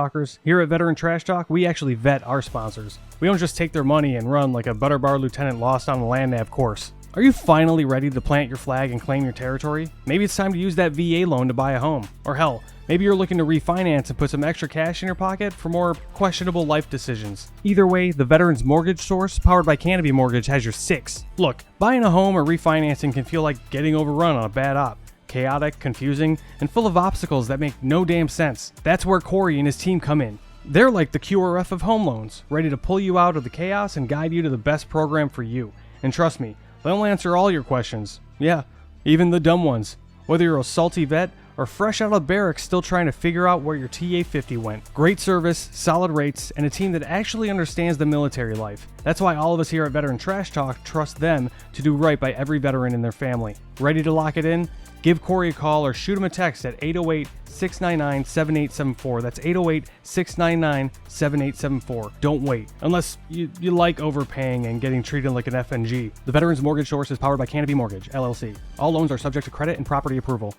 Talkers. Here at Veteran Trash Talk, we actually vet our sponsors. We don't just take their money and run like a butter bar lieutenant lost on a land nav course. Are you finally ready to plant your flag and claim your territory? Maybe it's time to use that VA loan to buy a home. Or hell, maybe you're looking to refinance and put some extra cash in your pocket for more questionable life decisions. Either way, the Veterans Mortgage Source, powered by Canopy Mortgage, has your six. Look, buying a home or refinancing can feel like getting overrun on a bad op. Chaotic, confusing, and full of obstacles that make no damn sense. That's where Corey and his team come in. They're like the QRF of home loans, ready to pull you out of the chaos and guide you to the best program for you. And trust me, they'll answer all your questions. Yeah, even the dumb ones. Whether you're a salty vet or fresh out of barracks still trying to figure out where your TA-50 went. Great service, solid rates, and a team that actually understands the military life. That's why all of us here at Veteran Trash Talk trust them to do right by every veteran and their family. Ready to lock it in? Give Corey a call or shoot him a text at 808-699-7874. That's 808-699-7874. Don't wait. Unless you like overpaying and getting treated like an FNG. The Veterans Mortgage Source is powered by Canopy Mortgage, LLC. All loans are subject to credit and property approval.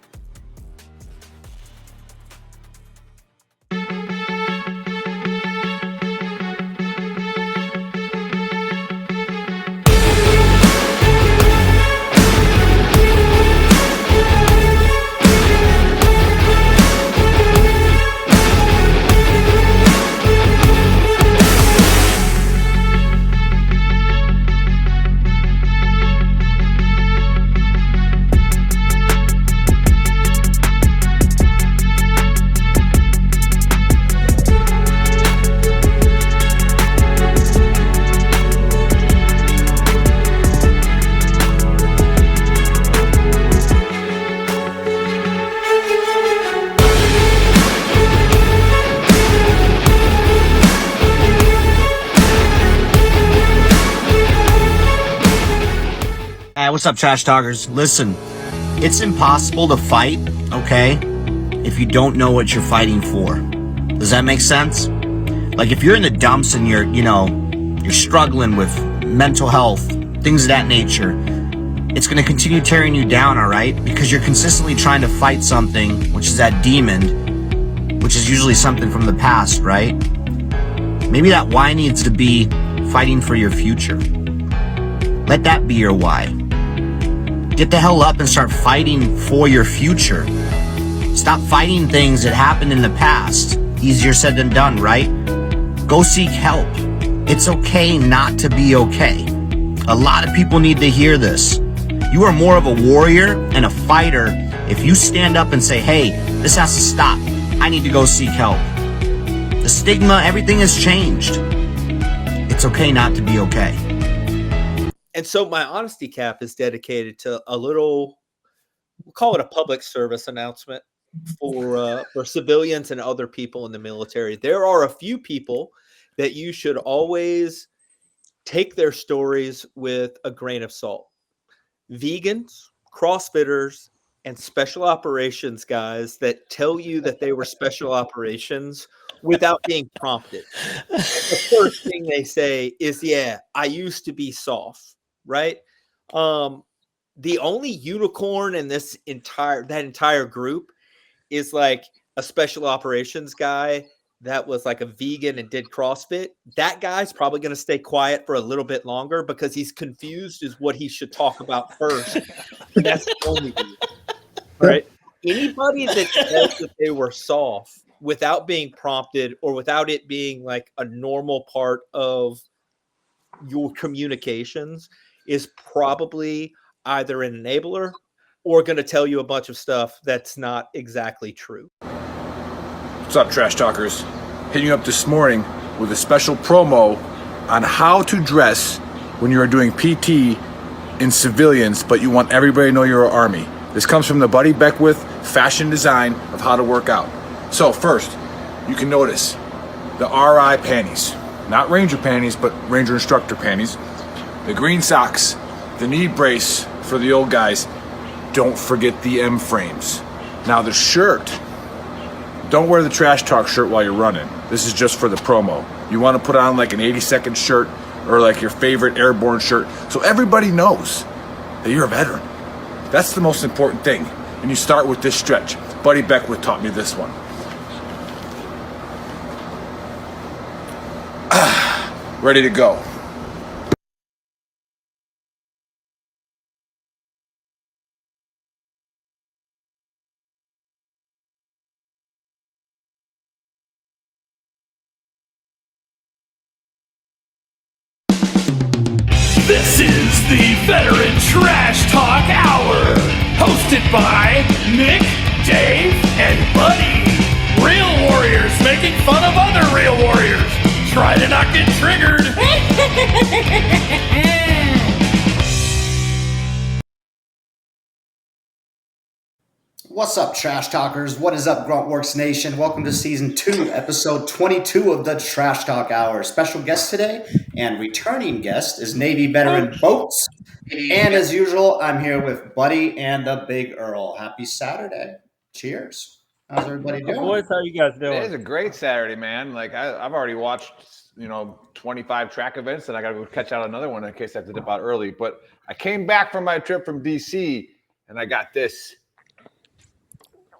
What's up, Trash Talkers? Listen, it's impossible to fight, okay, if you don't know what you're fighting for. Does that make sense? Like, if you're in the dumps and you're struggling with mental health, things of that nature, it's going to continue tearing you down, all right? Because you're consistently trying to fight something, which is that demon, which is usually something from the past, right? Maybe that why needs to be fighting for your future. Let that be your why. Get the hell up and start fighting for your future. Stop fighting things that happened in the past. Easier said than done, right? Go seek help. It's okay not to be okay. A lot of people need to hear this. You are more of a warrior and a fighter if you stand up and say, hey, this has to stop. I need to go seek help. The stigma, everything has changed. It's okay not to be okay. And so my honesty cap is dedicated to a little, we'll call it a public service announcement for civilians and other people in the military. There are a few people that you should always take their stories with a grain of salt. Vegans, CrossFitters, and special operations guys that tell you that they were special operations without being prompted. The first thing they say is, yeah, I used to be soft. Right. The only unicorn in that entire group is like a special operations guy that was like a vegan and did CrossFit. That guy's probably going to stay quiet for a little bit longer because he's confused as what he should talk about first. And that's the only reason. Right. Anybody that says that they were soft without being prompted or without it being like a normal part of your communications is probably either an enabler or going to tell you a bunch of stuff that's not exactly true. What's up, Trash Talkers? Hitting you up this morning with a special promo on how to dress when you are doing PT in civilians, but you want everybody to know you're an Army. This comes from the Buddy Beckwith fashion design of how to work out. So first, you can notice the RI panties. Not Ranger panties, but Ranger instructor panties. The green socks, the knee brace for the old guys. Don't forget the M frames. Now the shirt, don't wear the Trash Talk shirt while you're running. This is just for the promo. You want to put on like an 80-second shirt or like your favorite airborne shirt so everybody knows that you're a veteran. That's the most important thing. And you start with this stretch. Buddy Beckwith taught me this one. ready to go. This is the Veteran Trash Talk Hour, hosted by Nick, Dave, and Buddy. Real warriors making fun of other real warriors. Try to not get triggered. What's up, Trash Talkers? What is up, Gruntworks Nation? Welcome to Season 2, Episode 22 of the Trash Talk Hour. Special guest today and returning guest is Navy veteran Boats. And as usual, I'm here with Buddy and the Big Earl. Happy Saturday. Cheers. How's everybody doing? Boys, how you guys doing? It is a great Saturday, man. Like I've already watched, 25 track events, and I got to go catch out another one in case I have to dip out early. But I came back from my trip from DC, and I got this.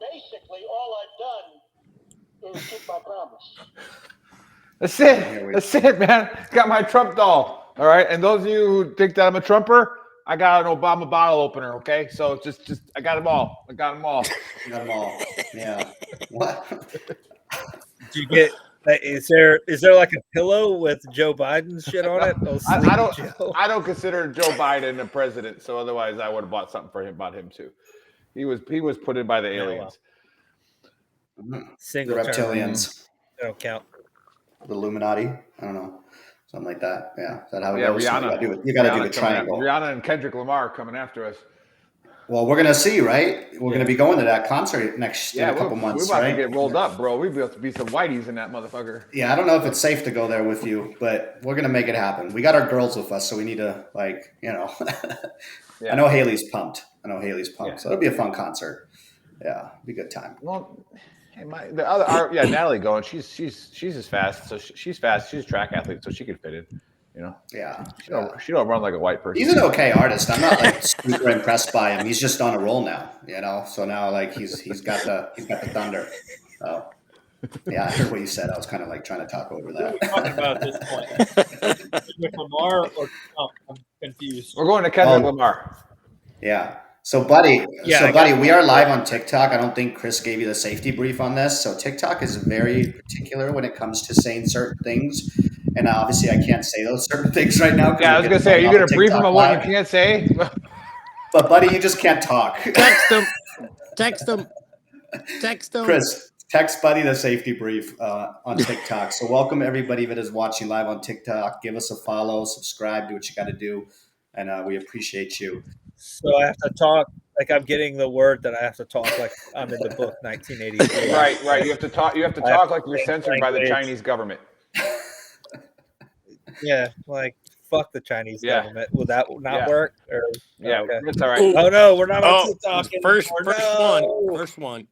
Basically, all I've done is keep my promise. That's it. That's it, man. Got my Trump doll. All right. And those of you who think that I'm a Trumper, I got an Obama bottle opener. Okay. So just I got them all. You got them all. Yeah. What? Did you get? Is there like a pillow with Joe Biden's shit on it? Oh, I don't consider Joe Biden a president. So otherwise, I would have bought something for him about him too. He was put in by the aliens. Single the reptilians. They don't count. The Illuminati. I don't know. Something like that. Yeah. Is that how it Yeah, goes? Rihanna. You got to do the triangle. Rihanna and Kendrick Lamar coming after us. Well, we're going to see, right? We're going to be going to that concert in a couple months, we're about right? to get rolled up, bro. We'd be able to be some whiteys in that motherfucker. Yeah, I don't know if it's safe to go there with you, but we're going to make it happen. We got our girls with us, so we need to, Yeah. I know Haley's pumped. Yeah. So it'll be a fun concert. Yeah, it'll be a good time. Well, hey, Natalie going. She's as fast. So she's fast. She's a track athlete, so she could fit in. Yeah. She don't run like a white person. He's an okay artist. I'm not super impressed by him. He's just on a roll now, So now he's got the thunder. So yeah, I heard what you said. I was kind of trying to talk over that. What are we talking about at this point? Kendrick Lamar or Trump? I'm confused. We're going to Kendrick Lamar. Yeah. So, Buddy, we are live on TikTok. I don't think Chris gave you the safety brief on this. So, TikTok is very particular when it comes to saying certain things. And obviously, I can't say those certain things right now. Yeah, I was going to say, are you going to brief him on what you can't say? But, Buddy, you just can't talk. Text him. Chris, text Buddy the safety brief on TikTok. So, welcome everybody that is watching live on TikTok. Give us a follow, subscribe, do what you got to do. And we appreciate you. So I have to talk like I'm getting the word that I have to talk like I'm in the book 1983. Right. You have to talk. You have to talk like you're censored by the Chinese government. Yeah, like fuck the Chinese government. Will that not work? Or okay. It's all right. Oh no, we're not on TikTok First anymore. one.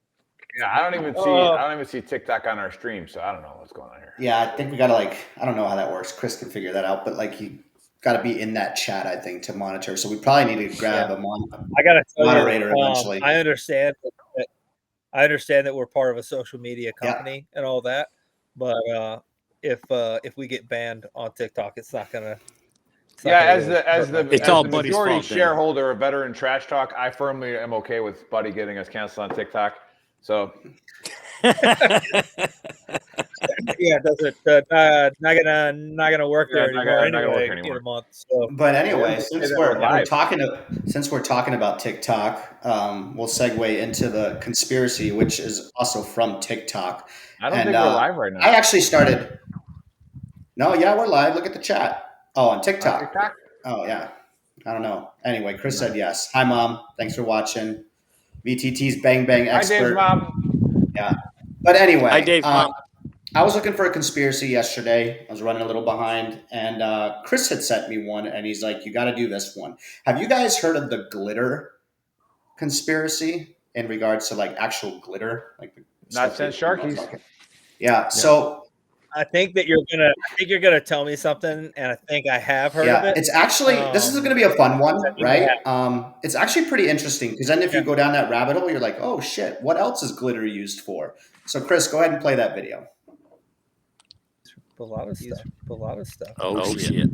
Yeah, I don't even see TikTok on our stream, so I don't know what's going on here. Yeah, I think we gotta I don't know how that works. Chris can figure that out, but you got to be in that chat, I think, to monitor. So we probably need to grab a moderator eventually. I understand that we're part of a social media company and all that, but if we get banned on TikTok, it's not gonna. As the majority fault, shareholder of Veteran Trash Talk, I firmly am okay with Buddy getting us canceled on TikTok. So. Yeah, doesn't not gonna work there anymore. In a month. So. But anyway, since we're talking about TikTok, we'll segue into the conspiracy, which is also from TikTok. I don't think we're live right now. I actually started. No, yeah, we're live. Look at the chat. Oh, on TikTok. TikTok? Oh yeah, I don't know. Anyway, Chris said yes. Hi, Mom. Thanks for watching. VTT's Bang Bang expert. Hi, Dave's mom. Yeah. But anyway, Hi, Dave. I was looking for a conspiracy yesterday. I was running a little behind, and Chris had sent me one, and he's like, "You got to do this one." Have you guys heard of the glitter conspiracy in regards to actual glitter? Not since Sharkies. Yeah. So I think you're gonna tell me something, and I think I have heard of it. It's actually this is going to be a fun one, right? It's actually pretty interesting because then if you go down that rabbit hole, you're like, "Oh shit, what else is glitter used for?" So Chris, go ahead and play that video. A lot of stuff. Oh, shit.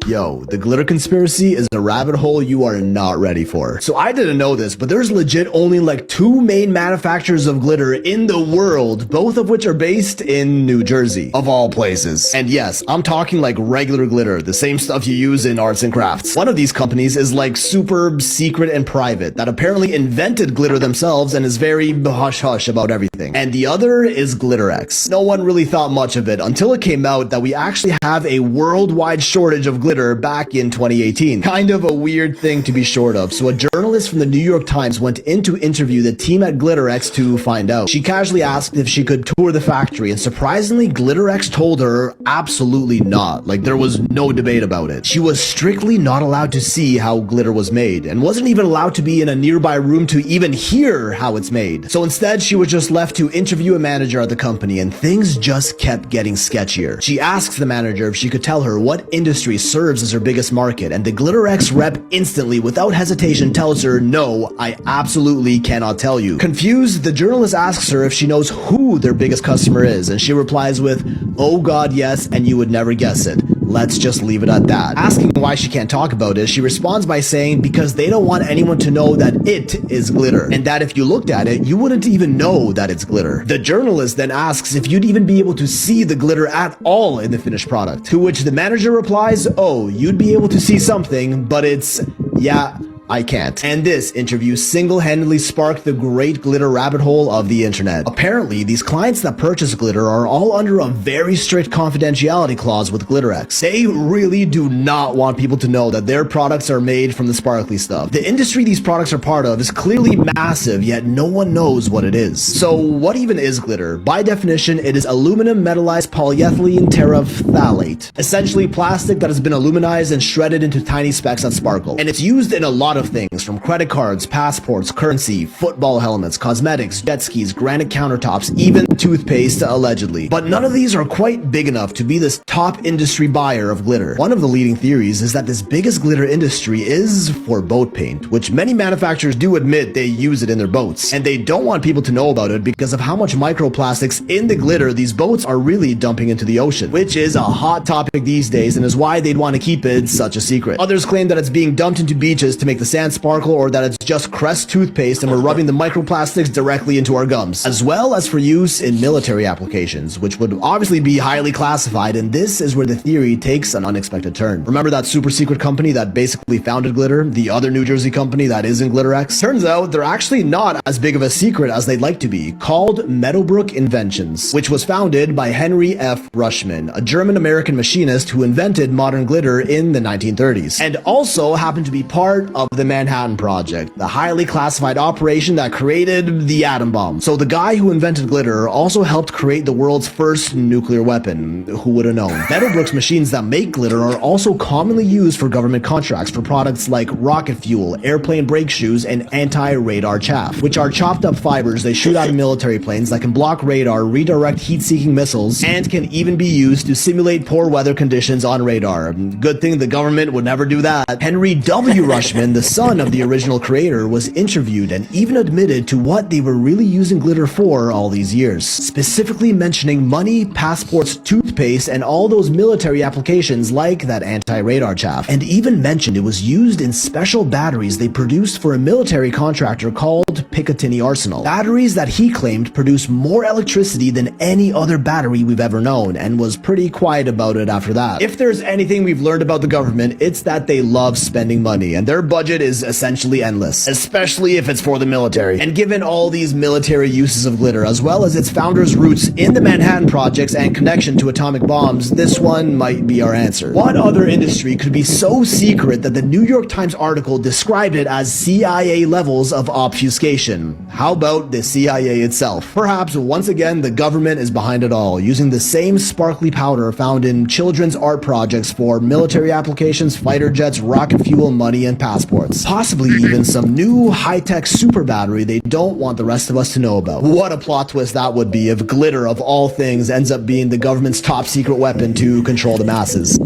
Yo, the glitter conspiracy is a rabbit hole you are not ready for. So I didn't know this, but there's legit only like 2 main manufacturers of glitter in the world, both of which are based in New Jersey, of all places. And yes, I'm talking like regular glitter, the same stuff you use in arts and crafts. One of these companies is like super secret and private, that apparently invented glitter themselves and is very hush-hush about everything. And the other is GlitterX. No one really thought much of it until it came out that we actually have a worldwide shortage of glitter back in 2018. Kind of a weird thing to be short of. So a journalist from the New York Times went in to interview the team at GlitterX to find out. She casually asked if she could tour the factory, and surprisingly, GlitterX told her absolutely not. Like, there was no debate about it. She was strictly not allowed to see how glitter was made, and wasn't even allowed to be in a nearby room to even hear how it's made. So instead, she was just left to interview a manager at the company, and things just kept getting sketchier. She asks the manager if she could tell her what industry serves as her biggest market, and the GlitterX rep instantly, without hesitation, tells her, "No, I absolutely cannot tell you." Confused, the journalist asks her if she knows who their biggest customer is, and she replies with, "Oh god, yes, and you would never guess it. Let's just leave it at that." Asking why she can't talk about it, she responds by saying because they don't want anyone to know that it is glitter, and that if you looked at it, you wouldn't even know that it's glitter. The journalist then asks if you'd even be able to see the glitter at all in the finished product, to which the manager replies, "Oh, you'd be able to see something, but it's, yeah, I can't." And this interview single-handedly sparked the great glitter rabbit hole of the internet. Apparently, these clients that purchase glitter are all under a very strict confidentiality clause with GlitterX. They really do not want people to know that their products are made from the sparkly stuff. The industry these products are part of is clearly massive, yet no one knows what it is. So what even is glitter? By definition, it is aluminum metallized polyethylene terephthalate, essentially plastic that has been aluminized and shredded into tiny specks that sparkle. And it's used in a lot of things, from credit cards, passports, currency, football helmets, cosmetics, jet skis, granite countertops, even toothpaste, allegedly. But none of these are quite big enough to be this top industry buyer of glitter. One of the leading theories is that this biggest glitter industry is for boat paint, which many manufacturers do admit they use it in their boats. And they don't want people to know about it because of how much microplastics in the glitter these boats are really dumping into the ocean, which is a hot topic these days and is why they'd want to keep it such a secret. Others claim that it's being dumped into beaches to make the sand sparkle, or that it's just Crest toothpaste and we're rubbing the microplastics directly into our gums, as well as for use in military applications, which would obviously be highly classified, and this is where the theory takes an unexpected turn. Remember that super secret company that basically founded glitter, the other New Jersey company that isn't GlitterX? Turns out they're actually not as big of a secret as they'd like to be, called Meadowbrook Inventions, which was founded by Henry F. Rushman, a German-American machinist who invented modern glitter in the 1930s, and also happened to be part of the Manhattan Project, the highly classified operation that created the atom bomb. So the guy who invented glitter also helped create the world's first nuclear weapon. Who would have known? Meadowbrook's machines that make glitter are also commonly used for government contracts for products like rocket fuel, airplane brake shoes, and anti-radar chaff, which are chopped up fibers they shoot out of military planes that can block radar, redirect heat-seeking missiles, and can even be used to simulate poor weather conditions on radar. Good thing the government would never do that. Henry W. Rushman, the son of the original creator, was interviewed and even admitted to what they were really using glitter for all these years, specifically mentioning money, passports, toothpaste, and all those military applications like that anti-radar chaff, and even mentioned it was used in special batteries they produced for a military contractor called Picatinny Arsenal. Batteries that he claimed produce more electricity than any other battery we've ever known, and was pretty quiet about it after that. If there's anything we've learned about the government, it's that they love spending money, and their budget is essentially endless, especially if it's for the military. And given all these military uses of glitter, as well as its founder's roots in the Manhattan Projects and connection to atomic bombs, this one might be our answer. What other industry could be so secret that the New York Times article described it as CIA levels of obfuscation? How about the CIA itself? Perhaps once again the government is behind it all, using the same sparkly powder found in children's art projects for military applications, fighter jets, rocket fuel, money, and passports. Possibly even some new high-tech super battery they don't want the rest of us to know about. What a plot twist that would be if glitter, of all things, ends up being the government's top secret weapon to control the masses.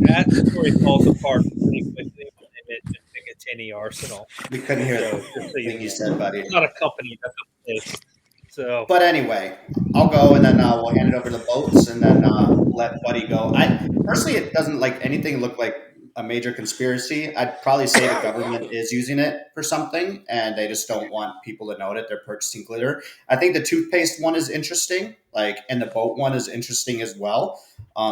That story falls apart pretty quickly when they mention any arsenal. We couldn't hear So, the just so you thing you know. said, buddy. It's not a company. That's a place. So, But anyway, I'll go and then we'll hand it over to the boats and then let Buddy go. I personally, it doesn't like anything look like a major conspiracy. I'd probably say the government is using it for something and they just don't want people to know that they're purchasing glitter. I think the toothpaste one is interesting, and the boat one is interesting as well.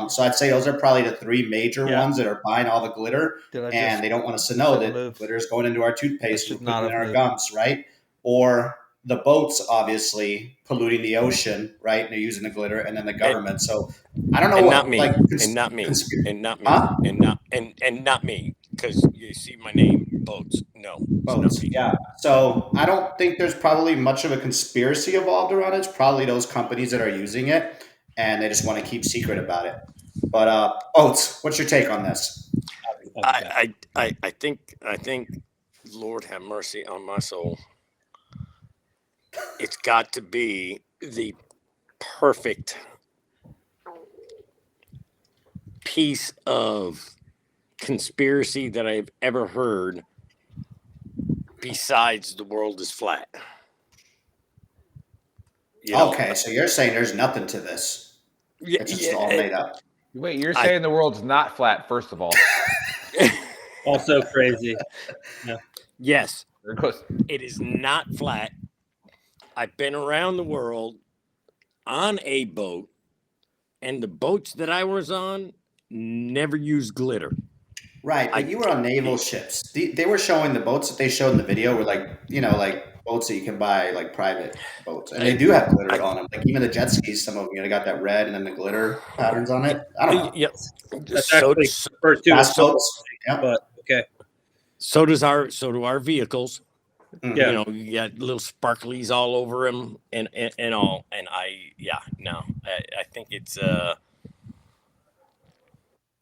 So I'd say those are probably the three major ones that are buying all the glitter, and they don't want us to know that glitter is going into our toothpaste and putting it in our gums, right? Or the boats obviously polluting the ocean, right? And they're using the glitter, and then the government. So I don't know And what, not me. like, And not me. And not me. Huh? And not me. Because you see my name, Boats. No, it's not Boats. me. Yeah. So I don't think there's probably much of a conspiracy involved around it. It's probably those companies that are using it, and they just want to keep secret about it. But Oates, what's your take on this? I think, Lord have mercy on my soul. It's got to be the perfect piece of conspiracy that I've ever heard besides the world is flat. You know? Okay, so you're saying there's nothing to this. It's just all made up. Wait, you're saying the world's not flat, first of all. also crazy. Yeah. Yes, There it goes. it is not flat. I've been around the world on a boat, and the boats that I was on never used glitter. Right, but you were on naval ships. They were showing the boats that they showed in the video were like boats that you can buy, like private boats, and they do have glitter on them. Like even the jet skis, some of them, they got that red and then the glitter patterns on it. I don't know. Yep. That's actually referred to as Fast boats. Yeah. but okay. So do our vehicles. Mhm. Yeah. You know, you got little sparklies all over them and all. And I think it's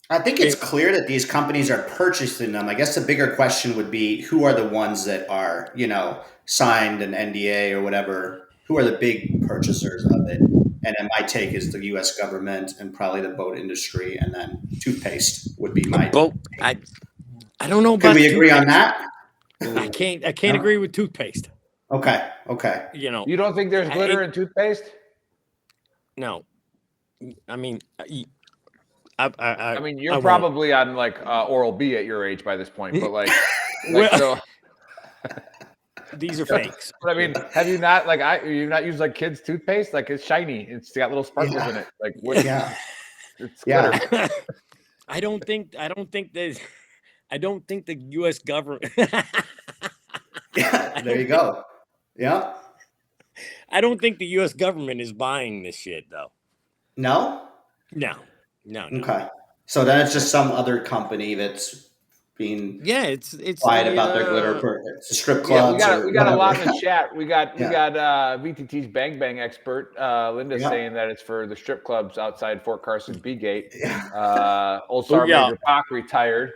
I think it's clear that these companies are purchasing them. I guess the bigger question would be who are the ones that are, signed an NDA or whatever? Who are the big purchasers of it? And then my take is the U.S. government and probably the boat industry, and then toothpaste would be my boat. I don't know. Could about we agree on toothpaste. that? I can't No? agree with toothpaste. Okay. You know, You don't think there's glitter in toothpaste? No. I mean, I mean, you're won't. probably on like Oral B at your age by this point, but Well- so. These are fakes. But I mean, have you not you've not used like kids' toothpaste? Like it's shiny, it's got little sparkles in it. Like what? Yeah. It's Yeah. glitter. I don't think the U.S. government. Yeah. There you go. Yeah. I don't think the U.S. government is buying this shit, though. No. No. Okay. So then it's just some other company that's being it's quiet the, about their glitter. It's the strip Yeah, clubs. we got a lot in the chat. We got Yeah. VTT's Bang Bang expert Linda Yeah. saying that it's for the strip clubs outside Fort Carson B Gate. Yeah. Old Sergeant yeah. Major Pock retired.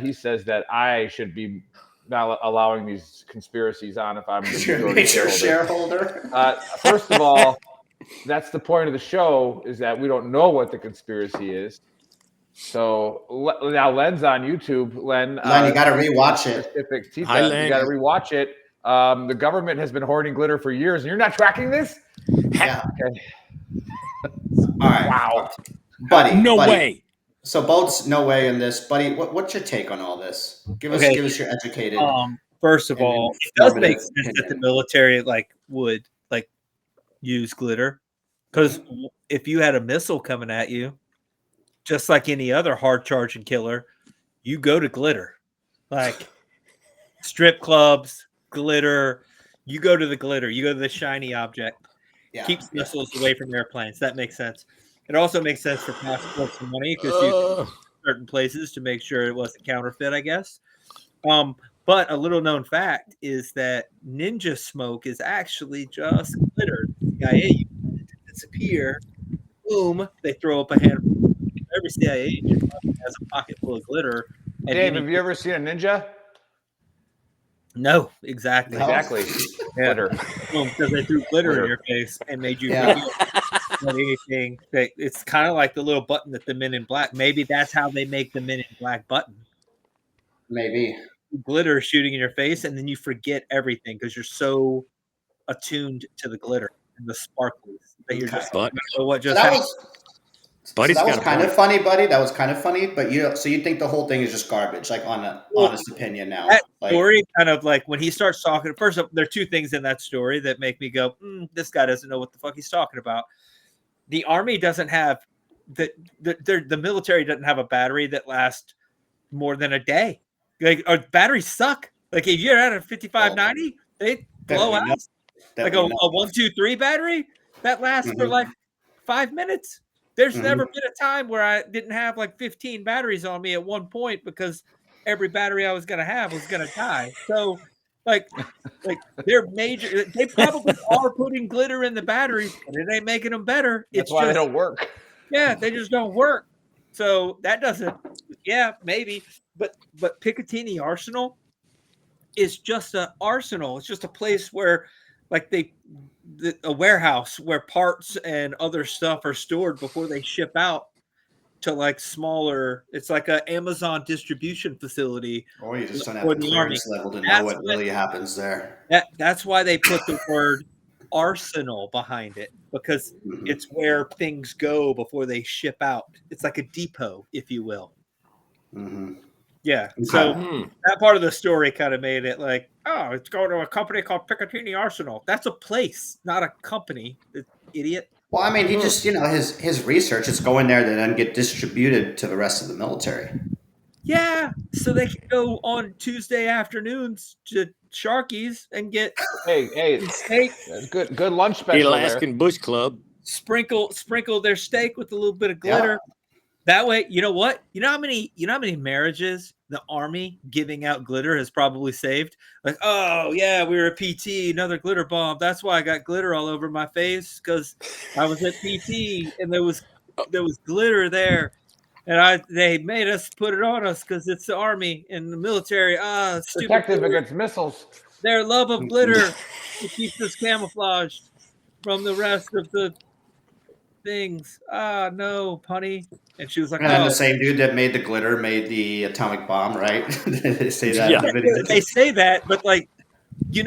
He says that I should be not allowing these conspiracies on if I'm the majority Major shareholder. shareholder. First of all, that's the point of the show, is that we don't know what the conspiracy is. So now Len's on YouTube. Len, you got to rewatch it. Specific Tita, Hi, Len. you got to rewatch it. The government has been hoarding glitter for years, and you're not tracking this? Yeah. Okay. All right. Wow. Buddy. No buddy. way. So boats, no way in this, buddy. What's your take on all this? Give us your educated. First of and all, it does make informative sense that the opinion. military would use glitter, because if you had a missile coming at you, just like any other hard charging killer, you go to glitter, like strip clubs, glitter. You go to the glitter. You go to the shiny object. Yeah. Keeps missiles away from airplanes. That makes sense. It also makes sense for passports and money, because you go to certain places to make sure it wasn't counterfeit, I guess. But a little known fact is that ninja smoke is actually just glitter. CIA uses it to disappear. Boom, they throw up a handful. Every CIA agent has a pocket full of glitter. And Dave, have you ever seen a ninja? No, exactly. No. Exactly. Glitter. Because they threw glitter in your face and made you Yeah. forget anything. It's kind of like the little button that the Men in Black. Maybe that's how they make the Men in Black button. Maybe. glitter shooting in your face, and then you forget everything because you're so attuned to the glitter and the sparkles that you're just But what So just that happened. was Buddy's that was got a kind of point. funny, buddy. That was kind of funny, but so you think the whole thing is just garbage, like on an Well, honest opinion now. That Like, story kind of like when he starts talking. First up, there are two things in that story that make me go, "This guy doesn't know what the fuck he's talking about." The Army doesn't have the military doesn't have a battery that lasts more than a day. Like, our batteries suck. Like, if you're at a 5590, they blow out. Like a 123 battery that lasts for like 5 minutes. There's never been a time where I didn't have like 15 batteries on me at one point because every battery I was going to have was going to die. So, like they're major. They probably are putting glitter in the batteries, but it ain't making them better. That's why they don't work. Yeah, they just don't work. So that doesn't. Yeah, maybe. But Picatinny Arsenal is just an arsenal. It's just a place where, like, a warehouse where parts and other stuff are stored before they ship out to like smaller. It's like an Amazon distribution facility. or you just don't have for the the Army. clearance level to know That's what really happens there. That's why they put the word arsenal behind it, because it's where things go before they ship out. It's like a depot, if you will. Yeah. So that part of the story kind of made it like, oh, it's going to a company called Picatinny Arsenal. That's a place, not a company. Idiot. Well, I mean, he just, his research is going there to then get distributed to the rest of the military. Yeah, so they can go on Tuesday afternoons to Sharky's and get steak. Good lunch The special Alaskan there. Bush Club. Sprinkle their steak with a little bit of glitter. Yeah. That way, you know what? You know how many marriages the Army giving out glitter has probably saved? Like, oh yeah, we were at PT, another glitter bomb. That's why I got glitter all over my face, because I was at PT and there was glitter there. And they made us put it on us because it's the Army and the military. Stupid Protective glitter. against missiles. Their love of glitter it keeps us camouflaged from the rest of the things. No, punny. And she was like, And then the same dude that made the glitter made the atomic bomb, right? They say that in the video. They say that, but like, there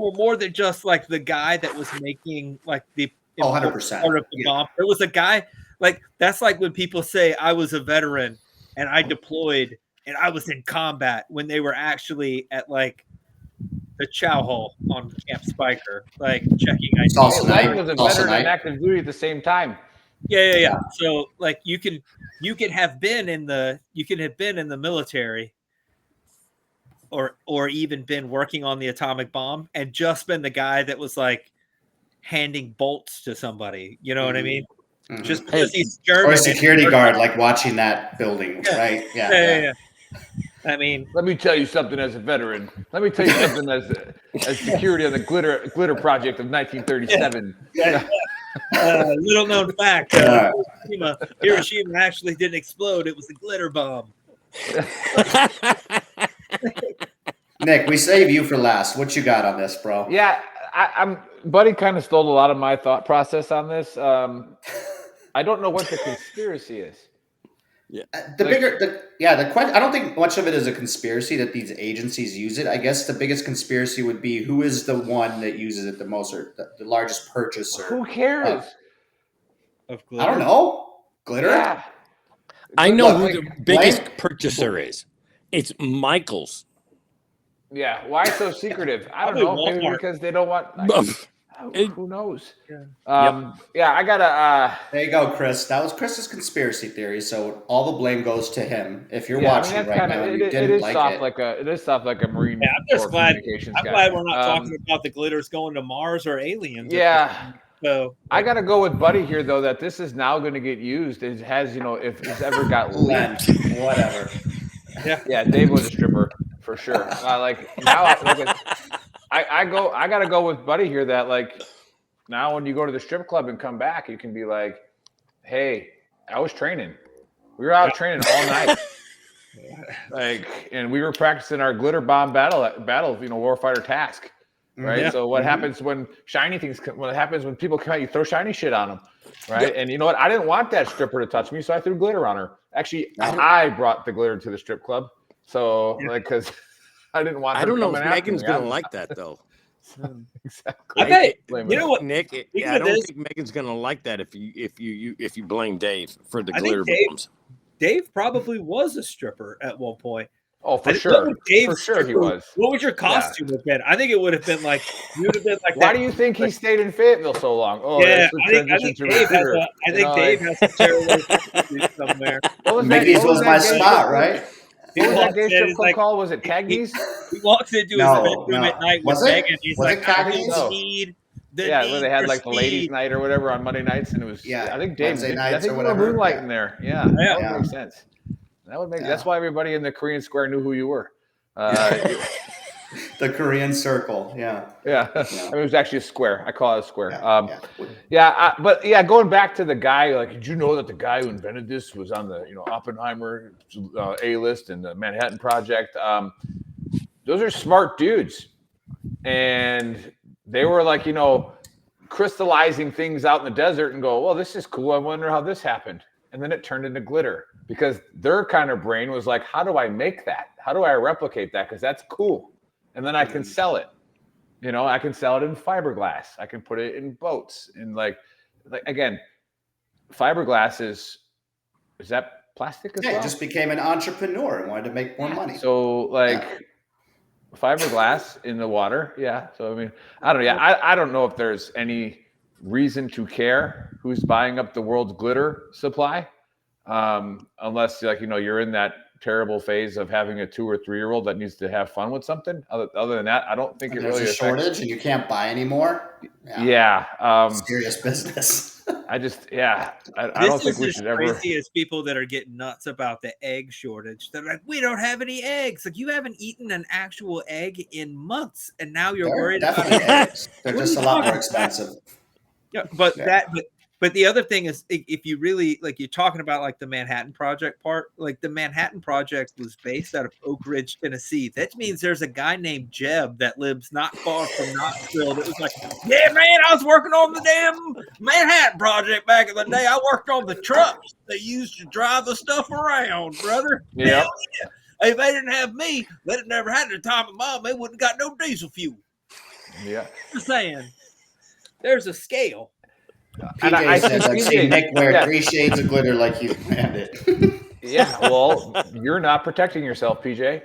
were more than just like the guy that was making like the 100% part of the bomb. There was a guy, like, that's like when people say I was a veteran and I deployed and I was in combat when they were actually at like the chow hall on Camp Spiker, like checking ID. Was a veteran and active duty at the same time. Yeah. So like you can have been in the military or even been working on the atomic bomb and just been the guy that was like handing bolts to somebody. You know what I mean? Just because he's German. Or a security guard, like watching that building, right? Yeah. I mean, let me tell you something as a veteran. Let me tell you something as security on the glitter project of 1937. Little known fact: Hiroshima actually didn't explode; it was a glitter bomb. Nick, we save you for last. What you got on this, bro? Yeah, Buddy kind of stole a lot of my thought process on this. I don't know what the conspiracy is. Yeah. The question. I don't think much of it is a conspiracy that these agencies use it. I guess the biggest conspiracy would be who is the one that uses it the most, or the largest purchaser. Who cares? Of glitter? I don't know. Glitter? Yeah. I know who the biggest purchaser is. It's Michael's. Yeah. Why so secretive? I don't know. Maybe because they don't want. Who knows? Yeah, I gotta. There you go, Chris. That was Chris's conspiracy theory. So all the blame goes to him. If you're watching right now, and you didn't like it. It is soft like a Marine. Yeah, I'm just glad. I'm guy. glad we're not talking about the glitters going to Mars or aliens. Yeah. So I gotta go with Buddy here, though. That this is now going to get used. It has, if it's ever got leaked, whatever. Yeah, Dave was a stripper for sure. I gotta go with Buddy here that like now when you go to the strip club and come back, you can be like, hey, I was training. We were out training all night. And we were practicing our glitter bomb battle, warfighter task. Right. Yeah. So what happens when what happens when people come out, you throw shiny shit on them. Right. And you know what? I didn't want that stripper to touch me, so I threw glitter on her. Actually, I brought the glitter to the strip club. So like, because I didn't want. I her don't know if coming after Megan's me. gonna I'm- like that though. Exactly. I bet Blame you it. know what. Nick, Speaking I of don't this, think Megan's gonna like that if you blame Dave for the I glitter think bombs. Dave probably was a stripper at one point. Oh, for What sure. would Dave's For sure he stripper- was. What would your costume have been? I think it would have been like you would have been like. Why that- do you think he stayed in Fayetteville so long? Oh, Yeah, that's the transition to Dave has recruiter. a. I think Dave has a tearaway suit somewhere. What was Mickey's that? What was my that gay spot, strip- right? He What was that walks gay in, strip he's club like- called? Was it Cagney's? He walks into his No, bedroom no. at night with Was it? Megan. He's Was like, it I Cagney's? will No. need the Yeah, need where they had for like the ladies' speed. night or whatever on Monday nights, and it was. Yeah, I think Dave. Wednesday I nights think or we were whatever. moonlighting Yeah. there. Yeah, that Yeah. would make sense. That would make. Yeah. That's why everybody in the Korean Square knew who you were. The Korean circle. Yeah. Yeah, I mean, it was actually a square. I call it a square. Yeah. But going back to the guy, like, did you know that the guy who invented this was on the Oppenheimer A list and the Manhattan Project? Those are smart dudes, and they were like, crystallizing things out in the desert and go, well, this is cool. I wonder how this happened, and then it turned into glitter because their kind of brain was like, how do I make that? How do I replicate that? Because that's cool, and then I can sell it. I can sell it in fiberglass. I can put it in boats. And like again, fiberglass is that plastic as Yeah, well? he just became an entrepreneur and wanted to make more money. So fiberglass in the water. Yeah. So I mean, I don't know. Yeah, I don't know if there's any reason to care who's buying up the world's glitter supply, unless you're in that terrible phase of having a 2 or 3 year old that needs to have fun with something. Other than that, I don't think And it there's really a shortage and you can't buy anymore. Serious business. I don't This think is we as should ever. crazy as people that are getting nuts about the egg shortage. They're like, we don't have any eggs. Like, you haven't eaten an actual egg in months, and now you're They're worried about definitely eggs. They're What are just you a lot more talking expensive. Yeah, but the other thing is, if you really you're talking about like the Manhattan Project part, like the Manhattan Project was based out of Oak Ridge, Tennessee. That means there's a guy named Jeb that lives not far from Knoxville that was like, yeah, man, I was working on the damn Manhattan Project back in the day. I worked on the trucks they used to drive the stuff around, brother. Yeah. Hell yeah. If they didn't have me, they'd have never had the time of mom. They wouldn't have got no diesel fuel. Yeah. Just saying, there's a scale. PJ says, I've seen Nick wear 3 shades of glitter like you planned it. Yeah, well, you're not protecting yourself, PJ.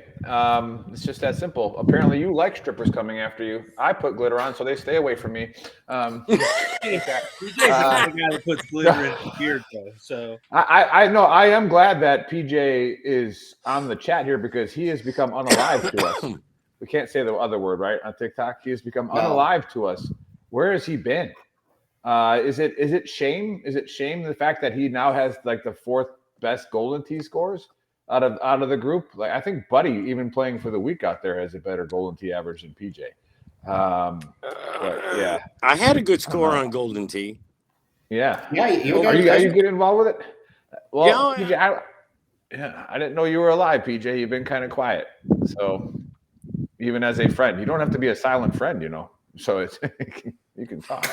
It's just that simple. Apparently, you like strippers coming after you. I put glitter on, so they stay away from me. PJ's the kind of guy that puts glitter in his beard, though. So I know. I am glad that PJ is on the chat here because he has become unalive to us. We can't say the other word, right? On TikTok, he has become unalive to us. Where has he been? Is it shame? Is it shame the fact that he now has like the 4th best Golden Tee scores out of the group? Like I think Buddy, even playing for the week out there, has a better Golden Tee average than PJ. But yeah, I had a good score on Golden Tee. Yeah. Yeah. Are you getting involved with it? Well, Yeah, PJ, I didn't know you were alive, PJ. You've been kind of quiet. So even as a friend, you don't have to be a silent friend, So it's you can talk.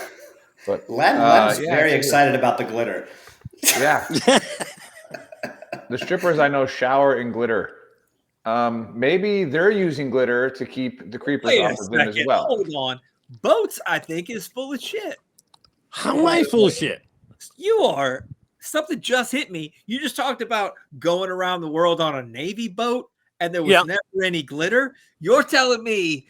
But Len's very excited about the glitter. Yeah. The strippers I know shower in glitter. Maybe they're using glitter to keep the creepers off of them as well. Hold on. Boats, I think, is full of shit. How am I full of shit? You are. Something just hit me. You just talked about going around the world on a Navy boat and there was never any glitter. You're telling me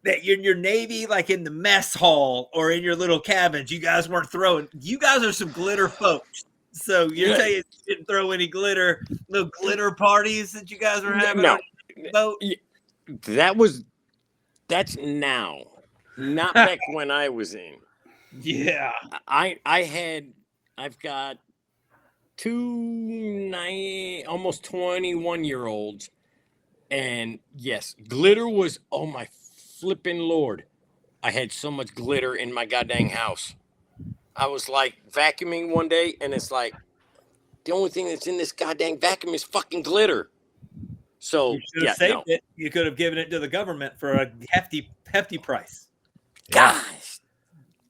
that you're in your Navy, like in the mess hall or in your little cabins, you guys weren't throwing. You guys are some glitter folks. So you're saying you didn't throw any glitter, no glitter parties that you guys were having? No. On your boat? That's now, not back when I was in. Yeah. I've got 2 almost 21-year-olds, and yes, glitter was, oh my flipping Lord. I had so much glitter in my goddamn house. I was like vacuuming one day, and it's like the only thing that's in this goddamn vacuum is fucking glitter. So you should have saved it. You could have given it to the government for a hefty price. Gosh.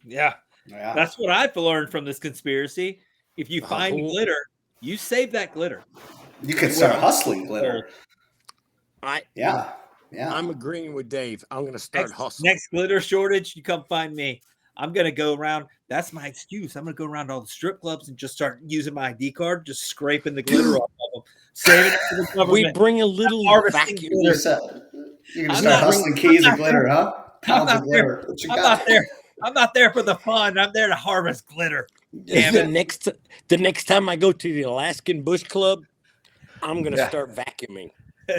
Yeah. That's what I've learned from this conspiracy. If you find glitter, you save that glitter. You could start hustling glitter. Yeah. I'm agreeing with Dave. I'm going to start hustling. Next glitter shortage, you come find me. I'm going to go around. That's my excuse. I'm going to go around all the strip clubs and just start using my ID card, just scraping the glitter off of them, saving it for the government. We bring a little harvesting vacuum. You're glitter. going to start hustling keys of glitter, huh? Pounds of glitter. What you I'm got? not there. I'm not there for the fun. I'm there to harvest glitter. Damn it. The next time I go to the Alaskan Bush Club, I'm going to start vacuuming.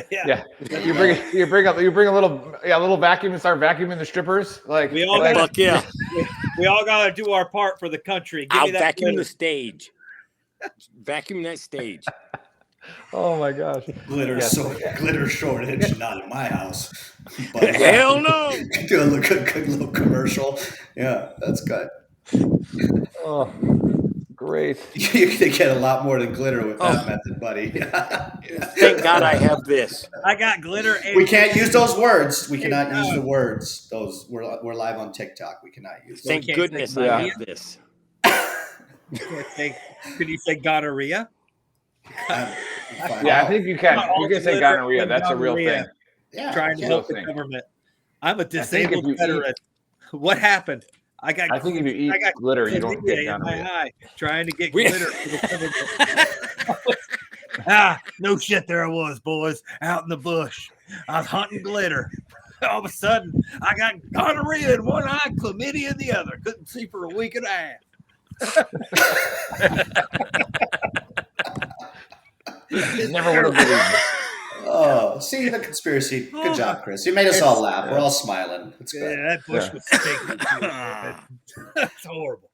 Yeah. You bring a little vacuum and start vacuuming the strippers. Like We all Fuck yeah. we all got to do our part for the country. Give I'll me that vacuum glitter. the stage. Vacuum that stage. oh my gosh. Glitter shortage, not in my house. But Hell no. do a good little commercial. Yeah, that's good. Oh, great. You can get a lot more than glitter with that method, buddy. Thank God I have this. I got glitter. And We can't use those words. We cannot use the words. Those we're live on TikTok. We cannot use. Thank can't goodness say I have this. Could you say gonorrhea? Yeah, I think you can. You can say gonorrhea. That's a real thing. Yeah, Trying to help the government. I'm a disabled you veteran. What happened? I think if you eat glitter, you don't get gonorrhea. Eye, trying to get glitter for the government. No shit, there I was, boys, out in the bush. I was hunting glitter. All of a sudden, I got gonorrhea in one eye, chlamydia in the other. Couldn't see for a week and a half. Never would have believed it. Oh, see the conspiracy. Good job, Chris. You made us all laugh. We're all smiling. It's good. Yeah, that bush was stinking. That's horrible.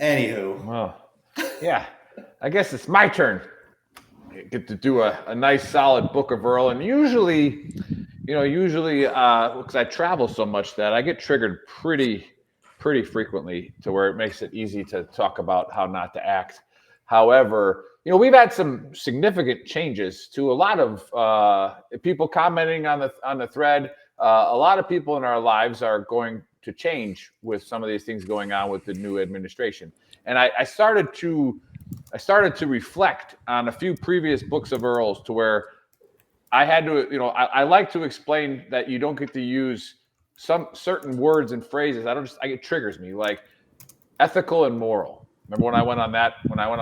Anywho. Well, yeah, I guess it's my turn. I get to do a nice solid book of Earl. And usually, because I travel so much that I get triggered pretty frequently to where it makes it easy to talk about how not to act. However, we've had some significant changes to a lot of people commenting on the thread. A lot of people in our lives are going to change with some of these things going on with the new administration. And I started to reflect on a few previous books of Earl's to where I had to, I like to explain that you don't get to use some certain words and phrases. It triggers me, like ethical and moral. Remember when I went on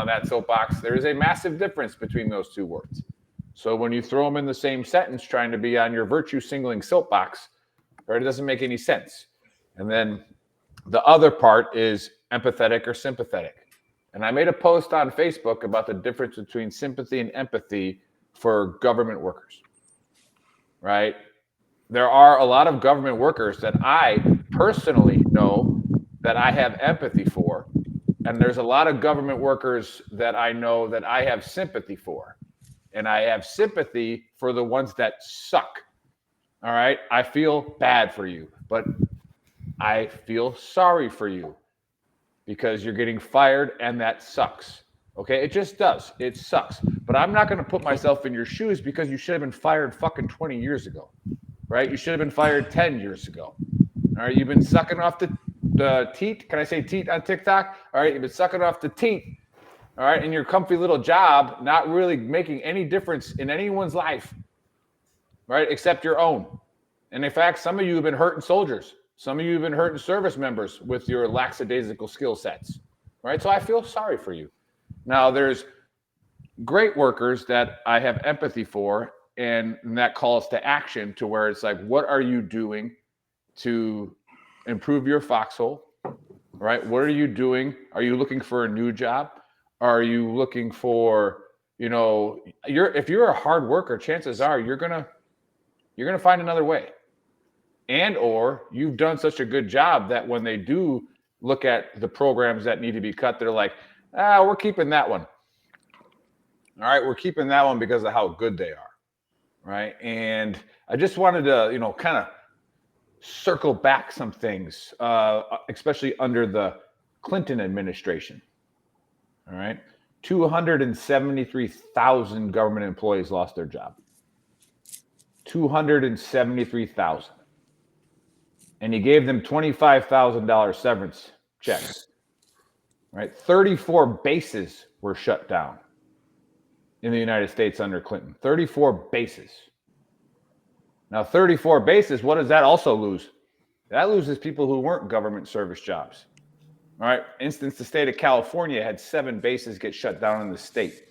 that soapbox? There is a massive difference between those two words. So when you throw them in the same sentence, trying to be on your virtue singling soapbox, right, it doesn't make any sense. And then the other part is empathetic or sympathetic. And I made a post on Facebook about the difference between sympathy and empathy for government workers, right? There are a lot of government workers that I personally know that I have empathy for. And there's a lot of government workers that I know that I have sympathy for. And I have sympathy for the ones that suck. All right? I feel bad for you, but I feel sorry for you because you're getting fired and that sucks. Okay? It just does. It sucks. But I'm not going to put myself in your shoes because you should have been fired fucking 20 years ago. Right? You should have been fired 10 years ago. All right? You've been sucking off the teat. Can I say teat on TikTok? All right, you've been sucking off the teat. All right, in your comfy little job, not really making any difference in anyone's life, right, except your own. And in fact, some of you have been hurting soldiers. Some of you have been hurting service members with your lackadaisical skill sets, right? So I feel sorry for you. Now, there's great workers that I have empathy for, and that calls to action to where it's like, what are you doing to improve your foxhole, right? What are you doing? Are you looking for a new job? Are you looking for, if you're a hard worker, chances are you're gonna find another way. And or you've done such a good job that when they do look at the programs that need to be cut, they're like, we're keeping that one. All right, we're keeping that one because of how good they are. Right. And I just wanted to, kind of circle back some things, especially under the Clinton administration. All right. 273,000 government employees lost their job. 273,000. And he gave them $25,000 severance checks. Right. 34 bases were shut down in the United States under Clinton. 34 bases. Now, 34 bases, what does that also lose? That loses people who weren't government service jobs. All right. Instance, the state of California had 7 bases get shut down in the state.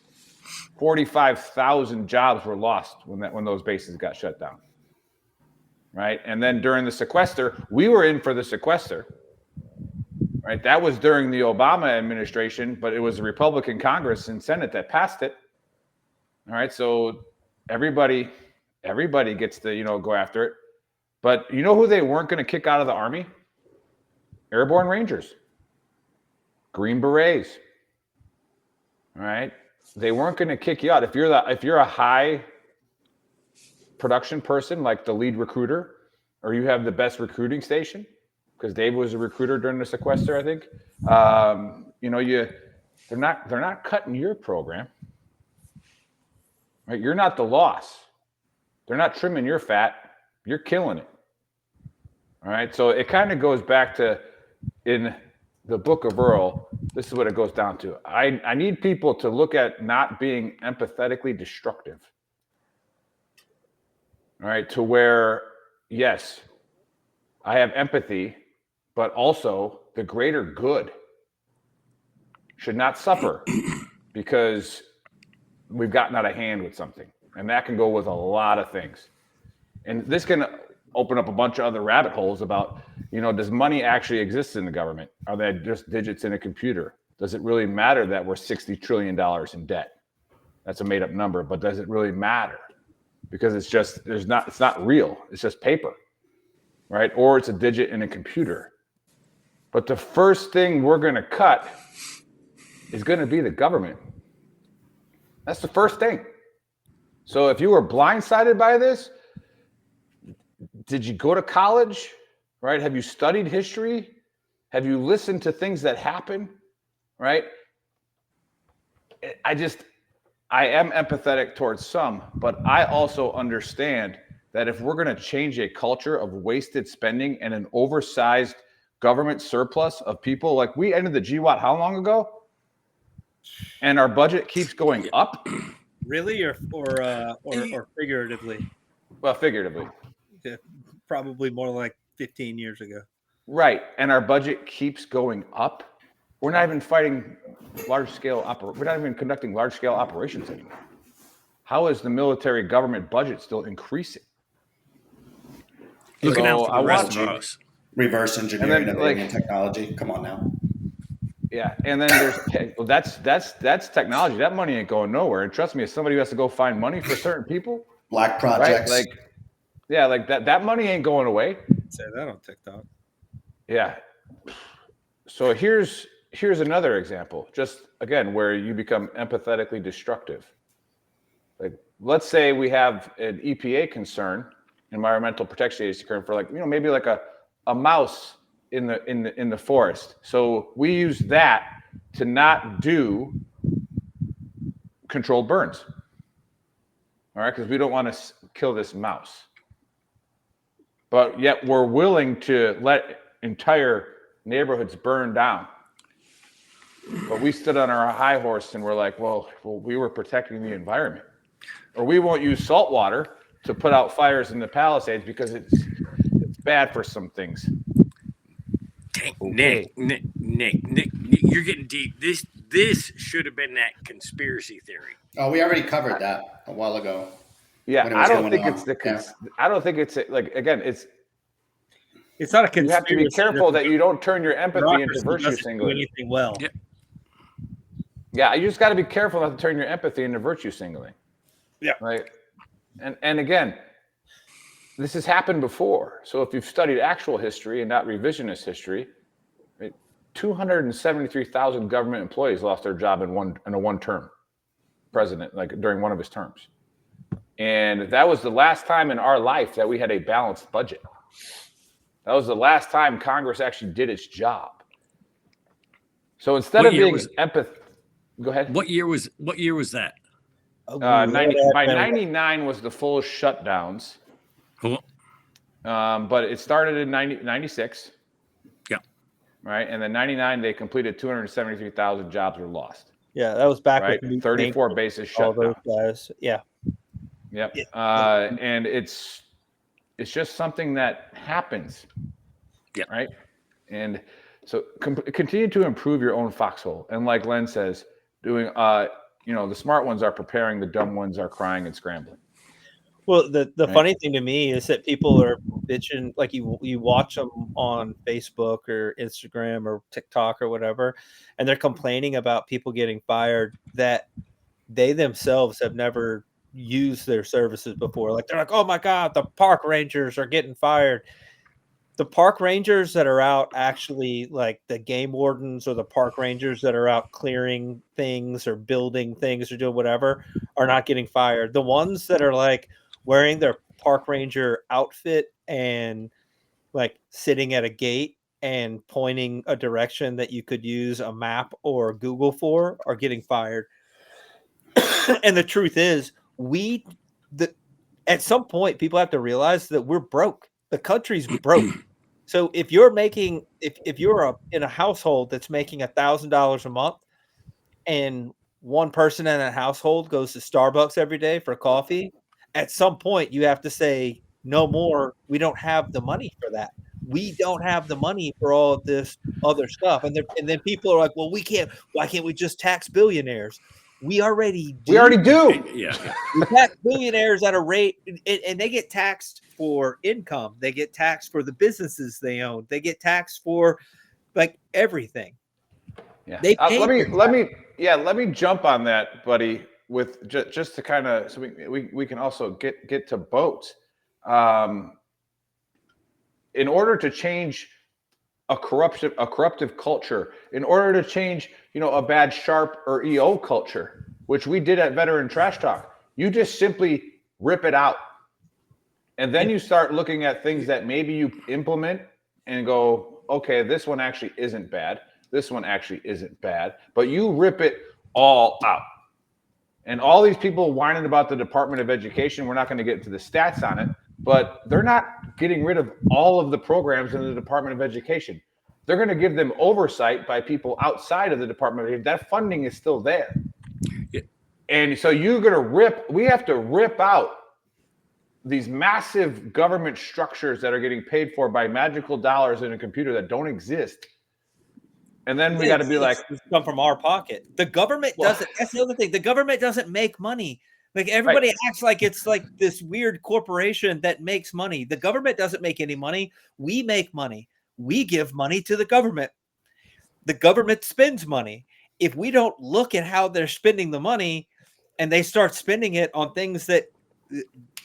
45,000 jobs were lost when those bases got shut down. Right. And then during the sequester, we were in for the sequester. Right. That was during the Obama administration, but it was a Republican Congress and Senate that passed it. All right. So everybody gets to, go after it. But you know who they weren't going to kick out of the Army? Airborne Rangers. Green Berets. All right. They weren't going to kick you out. If you're a high production person, like the lead recruiter, or you have the best recruiting station, because Dave was a recruiter during the sequester, I think. They're not cutting your program. Right? You're not the loss. They're not trimming your fat. You're killing it. All right. So it kind of goes back to in the book of Earl, this is what it goes down to. I need people to look at not being empathetically destructive. All right. To where, yes, I have empathy, but also the greater good should not suffer because we've gotten out of hand with something. And that can go with a lot of things. And this can open up a bunch of other rabbit holes about, does money actually exist in the government? Are they just digits in a computer? Does it really matter that we're $60 trillion in debt? That's a made up number, but does it really matter? Because it's not real. It's just paper, right? Or it's a digit in a computer. But the first thing we're going to cut is going to be the government. That's the first thing. So if you were blindsided by this, did you go to college, right? Have you studied history? Have you listened to things that happen, right? I am empathetic towards some, but I also understand that if we're going to change a culture of wasted spending and an oversized government surplus of people, like we ended the GWAT how long ago? And our budget keeps going up. Really, or figuratively? Well, figuratively. Yeah, probably more like 15 years ago. Right, and our budget keeps going up. We're not even fighting we're not even conducting large-scale operations anymore. How is the military government budget still increasing? Looking out for the rest of us. Reverse engineering of alien technology. Come on now. Yeah, and then that's technology. That money ain't going nowhere. And trust me, if somebody has to go find money for certain people, black projects, right? That money ain't going away. Say that on TikTok. Yeah. So here's another example, just again where you become empathetically destructive. Like, let's say we have an EPA concern, environmental protection agency concern for maybe like a mouse in the forest. So we use that to not do controlled burns. All right, because we don't want to kill this mouse. But yet we're willing to let entire neighborhoods burn down. But we stood on our high horse and we're like, well, we were protecting the environment. Or we won't use salt water to put out fires in the Palisades because it's bad for some things. Nick, you're getting deep. This should have been that conspiracy theory. Oh, we already covered that a while ago. Yeah, I don't think it's again, it's not a conspiracy. You have to be careful that you don't turn your empathy into virtue signaling. Anything well. Yeah, you just got to be careful not to turn your empathy into virtue signaling. Yeah. Right. And again, this has happened before. So if you've studied actual history and not revisionist history, 273,000 government employees lost their job in a one-term president, like during one of his terms. And that was the last time in our life that we had a balanced budget. That was the last time Congress actually did its job. So instead of being go ahead. What year was that? By 99 was the full shutdowns. Cool. But it started in 96. Yeah. Right. And then 99, they completed 273,000 jobs were lost. Yeah, that was back right. with 34 bases shut all those down. guys. Yeah. Yep. And It's just something that happens. Yeah. Right. And so continue to improve your own foxhole. And like Len says, doing, the smart ones are preparing, the dumb ones are crying and scrambling. Well, the Right. funny thing to me is that people are bitching, like you watch them on Facebook or Instagram or TikTok or whatever, and they're complaining about people getting fired that they themselves have never used their services before. Like they're like, "Oh my God, the park rangers are getting fired." The park rangers that are out actually, like the game wardens or the park rangers that are out clearing things or building things or doing whatever, are not getting fired. The ones that are like wearing their park ranger outfit and like sitting at a gate and pointing a direction that you could use a map or Google for are getting fired. And the truth is, at some point people have to realize that we're broke. The country's broke. So if you're making, if you're in a household that's making $1,000 a month, and one person in that household goes to Starbucks every day for coffee, at some point you have to say no more. We don't have the money for that. We don't have the money for all of this other stuff. And then people are like, well, we can't. Why can't we just tax billionaires? We already do. We already do. Yeah. We tax billionaires at a rate, and they get taxed for income. They get taxed for the businesses they own. They get taxed for like everything. Yeah. They pay Let me jump on that, buddy, with just to kind of, so we can also get to boats. In order to change a corruptive culture, in order to change, a bad Sharp or EO culture, which we did at Veteran Trash Talk, you just simply rip it out. And then you start looking at things that maybe you implement and go, okay, this one actually isn't bad. This one actually isn't bad. But you rip it all out. And all these people whining about the Department of Education, we're not going to get into the stats on it, but they're not getting rid of all of the programs in the Department of Education. They're going to give them oversight by people outside of the Department of Education. That funding is still there. Yeah. And so we have to rip out these massive government structures that are getting paid for by magical dollars in a computer that don't exist. And then we got to be like, come from our pocket. The government doesn't. That's the other thing. The government doesn't make money. Like everybody acts like it's like this weird corporation that makes money. The government doesn't make any money. We make money. We give money to the government. The government spends money. If we don't look at how they're spending the money, and they start spending it on things that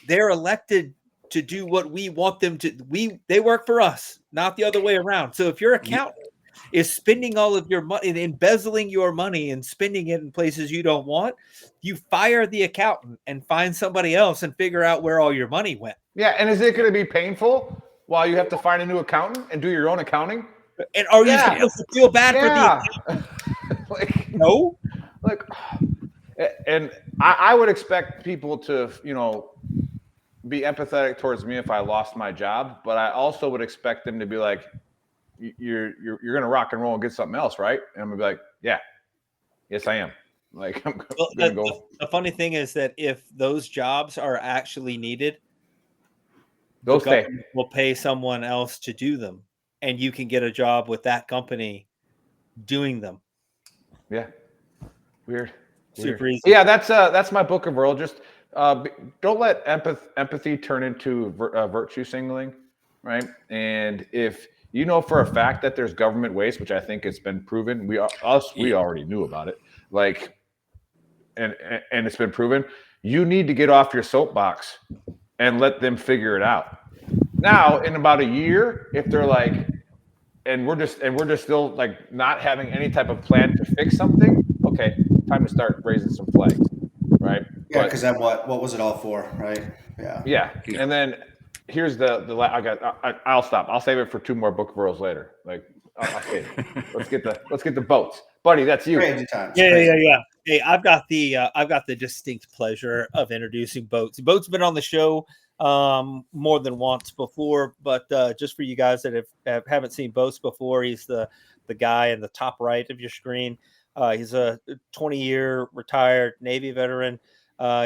they're elected to do what we want them to, they work for us, not the other way around. So if your accountant is spending all of your money and embezzling your money and spending it in places you don't want, you fire the accountant and find somebody else and figure out where all your money went. Yeah, and is it going to be painful while you have to find a new accountant and do your own accounting? And are you supposed to feel bad for the accountant? Like, no. Like, and I would expect people to, be empathetic towards me if I lost my job, but I also would expect them to be like, you're going to rock and roll and get something else, right? And I'm going to be like, yeah, yes, I am. Like, I'm going to go. The funny thing is that if those jobs are actually needed, they'll stay. Will pay someone else to do them, and you can get a job with that company doing them. Yeah. Weird. Super easy. Yeah, that's my book of world. Just don't let empathy turn into virtue signaling, right? And if you know for a fact that there's government waste, which I think it's been proven, we already knew about it, like, and it's been proven. You need to get off your soapbox and let them figure it out. Now, in about a year, if they're like, and we're just still like not having any type of plan to fix something, okay, time to start raising some flags, right? Yeah, because then what was it all for, right? Yeah. Yeah, and then here's I'll stop. I'll save it for two more book worlds later. Like, I'll save it. Let's get the boats, buddy. That's you. Yeah. Hey, I've got the distinct pleasure of introducing Boats. Boats been on the show more than once before, but just for you guys that haven't seen Boats before, he's the guy in the top right of your screen. He's a 20-year retired Navy veteran.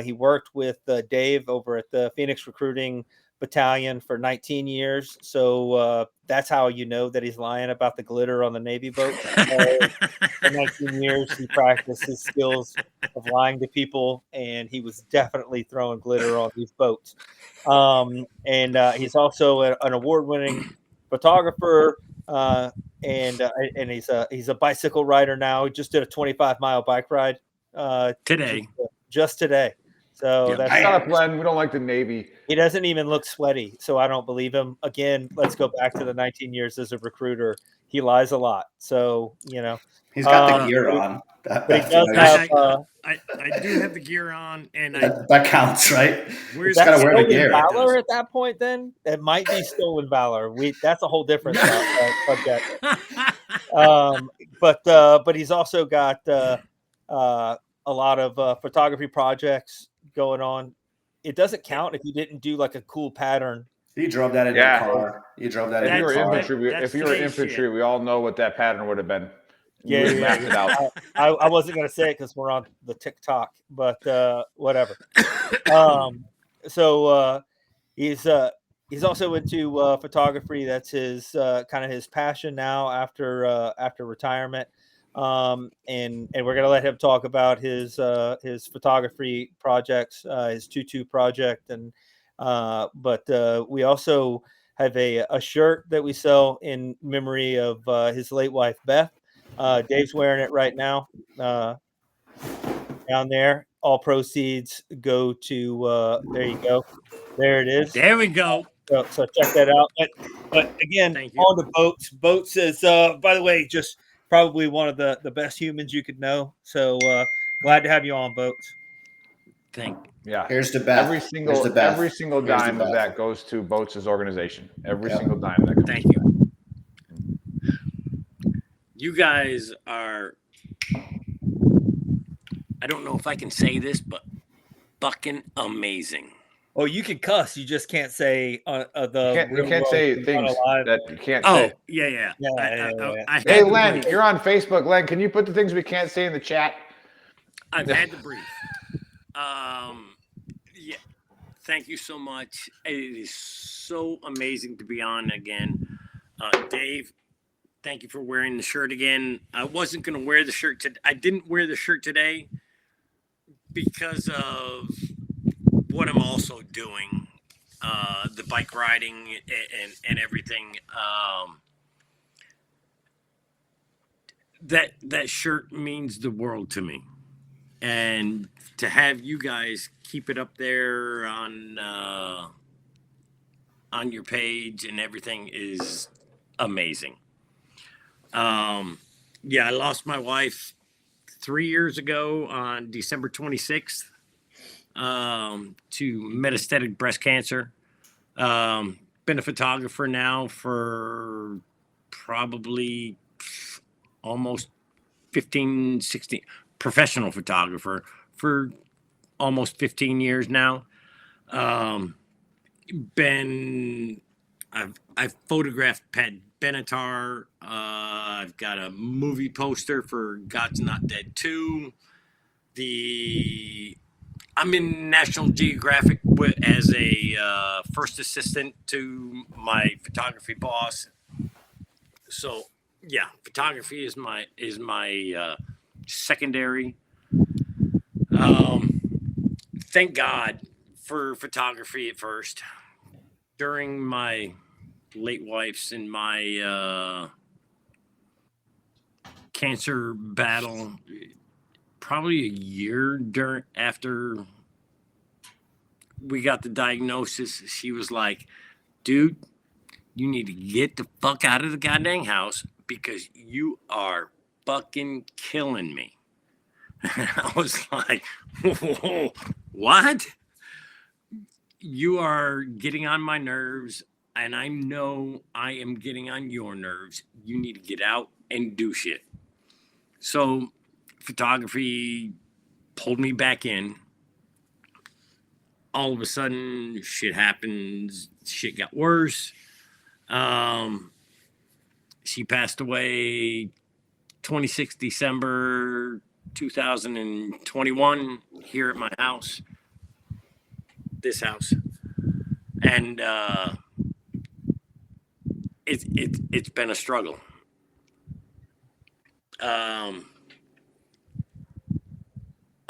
He worked with Dave over at the Phoenix Recruiting battalion for 19 years. So that's how you know that he's lying about the glitter on the Navy boat. For 19 years, he practiced his skills of lying to people, and he was definitely throwing glitter on these boats. And he's also an award-winning photographer, and he's a bicycle rider now. He just did a 25-mile bike ride Today. just today. So Yeah. that's Shut up, Len. We don't like the Navy. he doesn't even look sweaty, so I don't believe him. Again, let's go back to the 19 years as a recruiter. He lies a lot, so He's got the gear on. But he does have. I do have the gear on, and that counts, right? Where's He's got to That's wear the stolen gear. valor at that point. Then it might be stolen valor. That's a whole different subject. But he's also got a lot of photography projects going on. It doesn't count if you didn't do like a cool pattern. You drove that in your car. You drove that in If you your were car. infantry, if you were infantry, we all know what that pattern would have been. You Yeah, would have mapped it out. I wasn't gonna say it because we're on the TikTok, but whatever. So he's also into photography. That's his kind of his passion now after retirement. And we're gonna let him talk about his photography projects, his tutu project, and but we also have a shirt that we sell in memory of his late wife Beth. Dave's wearing it right now. Down there, all proceeds go to. There you go. There it is. There we go. So check that out. But again, on the boats. Boats is by the way, just probably one of the best humans you could know. So glad to have you on, Boats. Yeah. Here's the Beth. Every single dime of that goes to Boats' organization. Every single dime of that. Thank you. You guys are, I don't know if I can say this, but fucking amazing. Oh, you can cuss. You just can't say the. You can't say things that you can't say. Yeah. Hey, Len, you're on Facebook. Len, can you put the things we can't say in the chat? I've had the brief. Yeah. Thank you so much. It is so amazing to be on again. Dave, thank you for wearing the shirt again. I wasn't going to wear the shirt today. I didn't wear the shirt today because of what I'm also doing, the bike riding and everything. That shirt means the world to me. And to have you guys keep it up there on your page and everything is amazing. Yeah, I lost my wife 3 years ago on December 26th to metastatic breast cancer. Been a photographer now for probably almost 15, 16, professional photographer for almost 15 years now. I've photographed Pat Benatar. I've got a movie poster for God's Not Dead 2. I'm in National Geographic as a first assistant to my photography boss. So yeah, photography is my secondary. Thank God for photography at first. During my late wife's and my cancer battle, probably a year after we got the diagnosis, she was like, dude, you need to get the fuck out of the goddamn house because you are fucking killing me. And I was like, whoa, what? You are getting on my nerves, and I know I am getting on your nerves. You need to get out and do shit. So photography pulled me back in. All of a sudden, shit happens. Shit got worse. She passed away 26 December 2021 here at my house. This house. And it's been a struggle.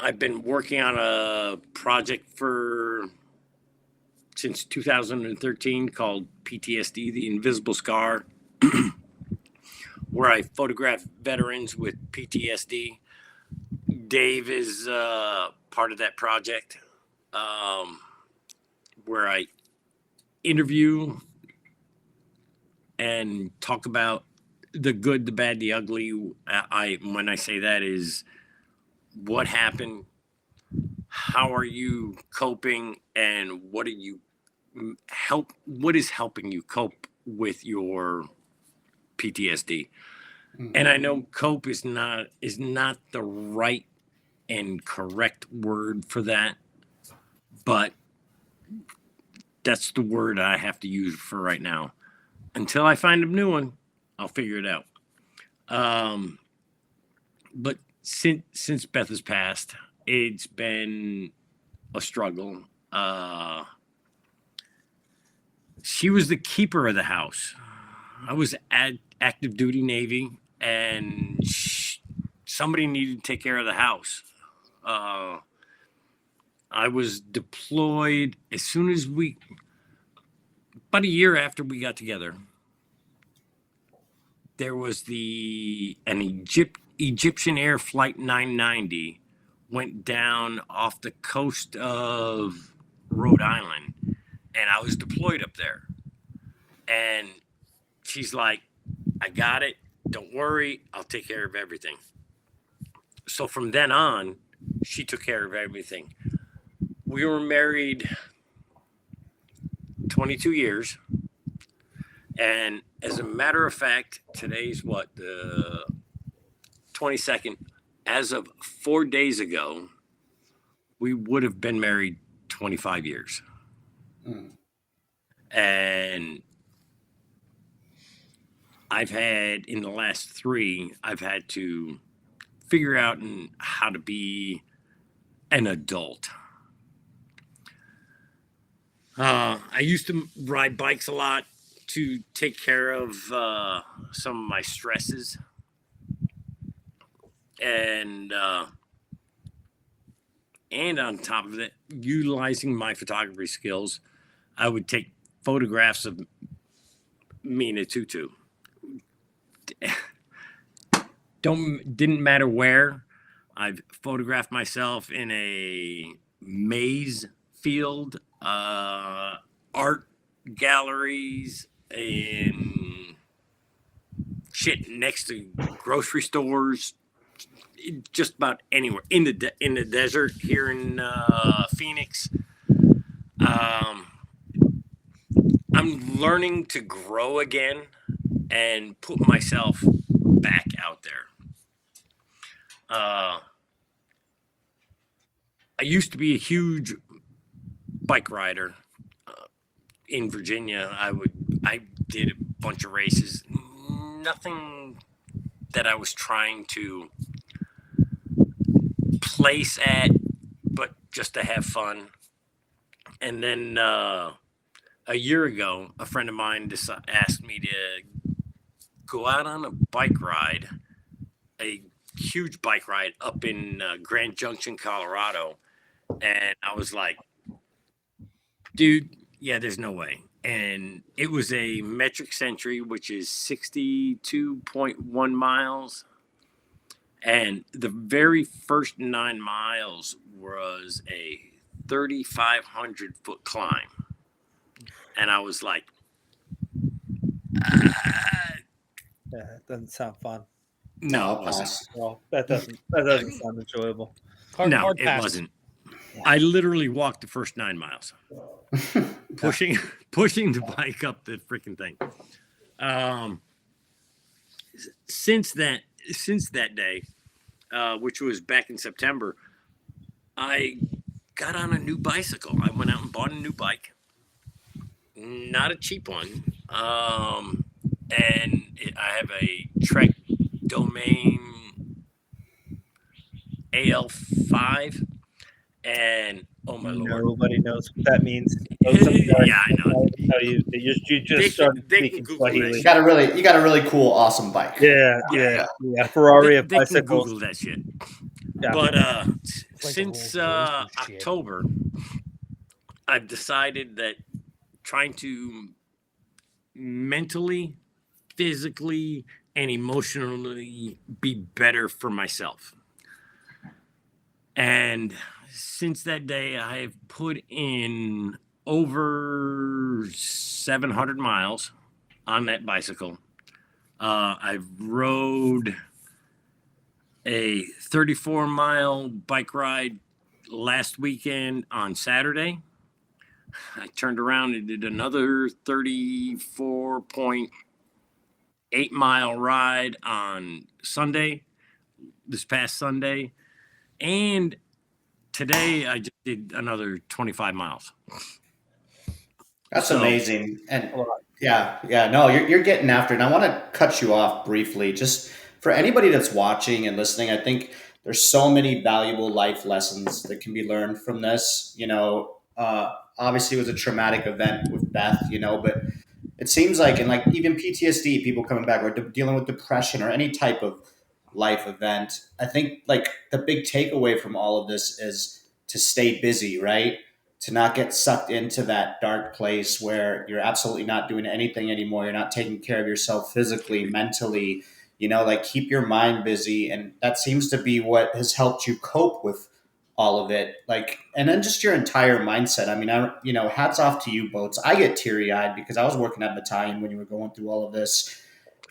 I've been working on a project since 2013 called PTSD, the Invisible Scar, where I photograph veterans with PTSD. Dave is part of that project, where I interview and talk about the good, the bad, the ugly. When I say that is what happened, how are you coping, and what is helping you cope with your PTSD. And I know cope is not the right and correct word for that, but that's the word I have to use for right now. Until I find a new one, I'll figure it out. But since Beth has passed, it's been a struggle. She was the keeper of the house. I was active duty Navy, and somebody needed to take care of the house. I was deployed as soon as about a year after we got together. There was an Egyptian Air Flight 990 went down off the coast of Rhode Island, and I was deployed up there. And she's like, I got it. Don't worry. I'll take care of everything. So from then on, she took care of everything. We were married 22 years. And as a matter of fact, today's the 22nd. As of 4 days ago, we would have been married 25 years. And in the last 3, I've had to figure out how to be an adult. I used to ride bikes a lot to take care of some of my stresses. And on top of it, utilizing my photography skills, I would take photographs of me in a tutu. Didn't matter where. I've photographed myself in a maze field, art galleries, in shit next to grocery stores, just about anywhere in the desert here in Phoenix. I'm learning to grow again and put myself back out there. I used to be a huge bike rider. In Virginia, I did a bunch of races. Nothing that I was trying to place at, but just to have fun. And then a year ago, a friend of mine asked me to go out on a bike ride, a huge bike ride up in Grand Junction, Colorado. And I was like, dude, yeah, there's no way. And it was a metric century, which is 62.1 miles. And the very first 9 miles was a 3,500 foot climb. And I was like, Yeah, it doesn't sound fun. no, it wasn't. Well, that doesn't sound enjoyable. No, it wasn't. I literally walked the first 9 miles, pushing the bike up the freaking thing. Since that day, which was back in September, I got on a new bicycle. I went out and bought a new bike, not a cheap one, and I have a Trek Domain AL5. And Oh my lord. Nobody knows what that means. Most of them Yeah, I know. tell you that you just They started can speaking Google that Swahili. You got a really cool, awesome bike. Yeah. Ferrari of They can bicycles. Google that shit. Yeah. But like the since Rolls Royce and shit. October, I've decided that trying to mentally, physically, and emotionally be better for myself. And since that day, I have put in over 700 miles on that bicycle. I've rode a 34-mile bike ride last weekend on Saturday. I turned around and did another 34.8-mile ride on Sunday, this past Sunday. And today I just did another 25 miles. That's So- amazing. And no, you're getting after it. And I want to cut you off briefly. Just for anybody that's watching and listening, I think there's so many valuable life lessons that can be learned from this. Obviously it was a traumatic event with Beth, but it seems like, and like even PTSD, people coming back or dealing with depression or any type of life event. I think like the big takeaway from all of this is to stay busy, right? To not get sucked into that dark place where you're absolutely not doing anything anymore. You're not taking care of yourself physically, mentally, like keep your mind busy. And that seems to be what has helped you cope with all of it. Like, and then just your entire mindset. I mean, hats off to you, Boats. I get teary eyed because I was working at Battalion when you were going through all of this.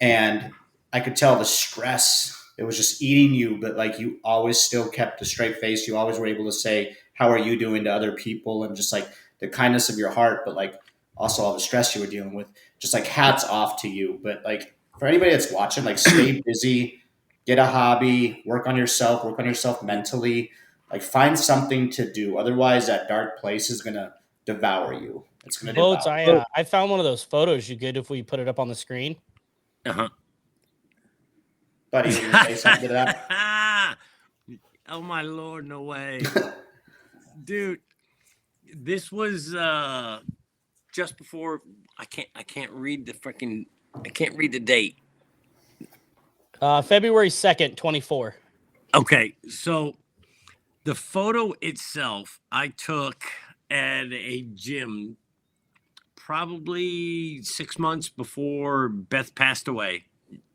And I could tell the stress, it was just eating you, but like you always still kept a straight face. You always were able to say, how are you doing to other people? And just like the kindness of your heart, but like also all the stress you were dealing with, just like hats off to you. But like for anybody that's watching, like stay busy, get a hobby, work on yourself mentally, like find something to do. Otherwise that dark place is going to devour you. It's going to Boats, devour. I found one of those photos you get if we put it up on the screen. Uh-huh. Buddy, you want to say something to that? Oh my lord, no way. Dude, this was just before I can't read the date. February 2nd, 24. Okay, so the photo itself I took at a gym probably 6 months before Beth passed away.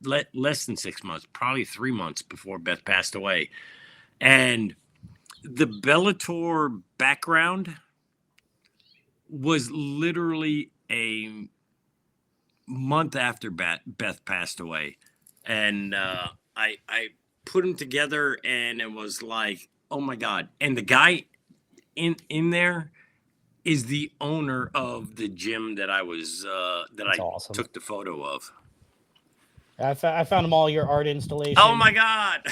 Less than 6 months, probably 3 months before Beth passed away. And the Bellator background was literally a month after Beth passed away. And I put them together and it was like, oh my God. And the guy in there is the owner of the gym that I was Awesome. took the photo of. I found them all your art installation. Oh my God.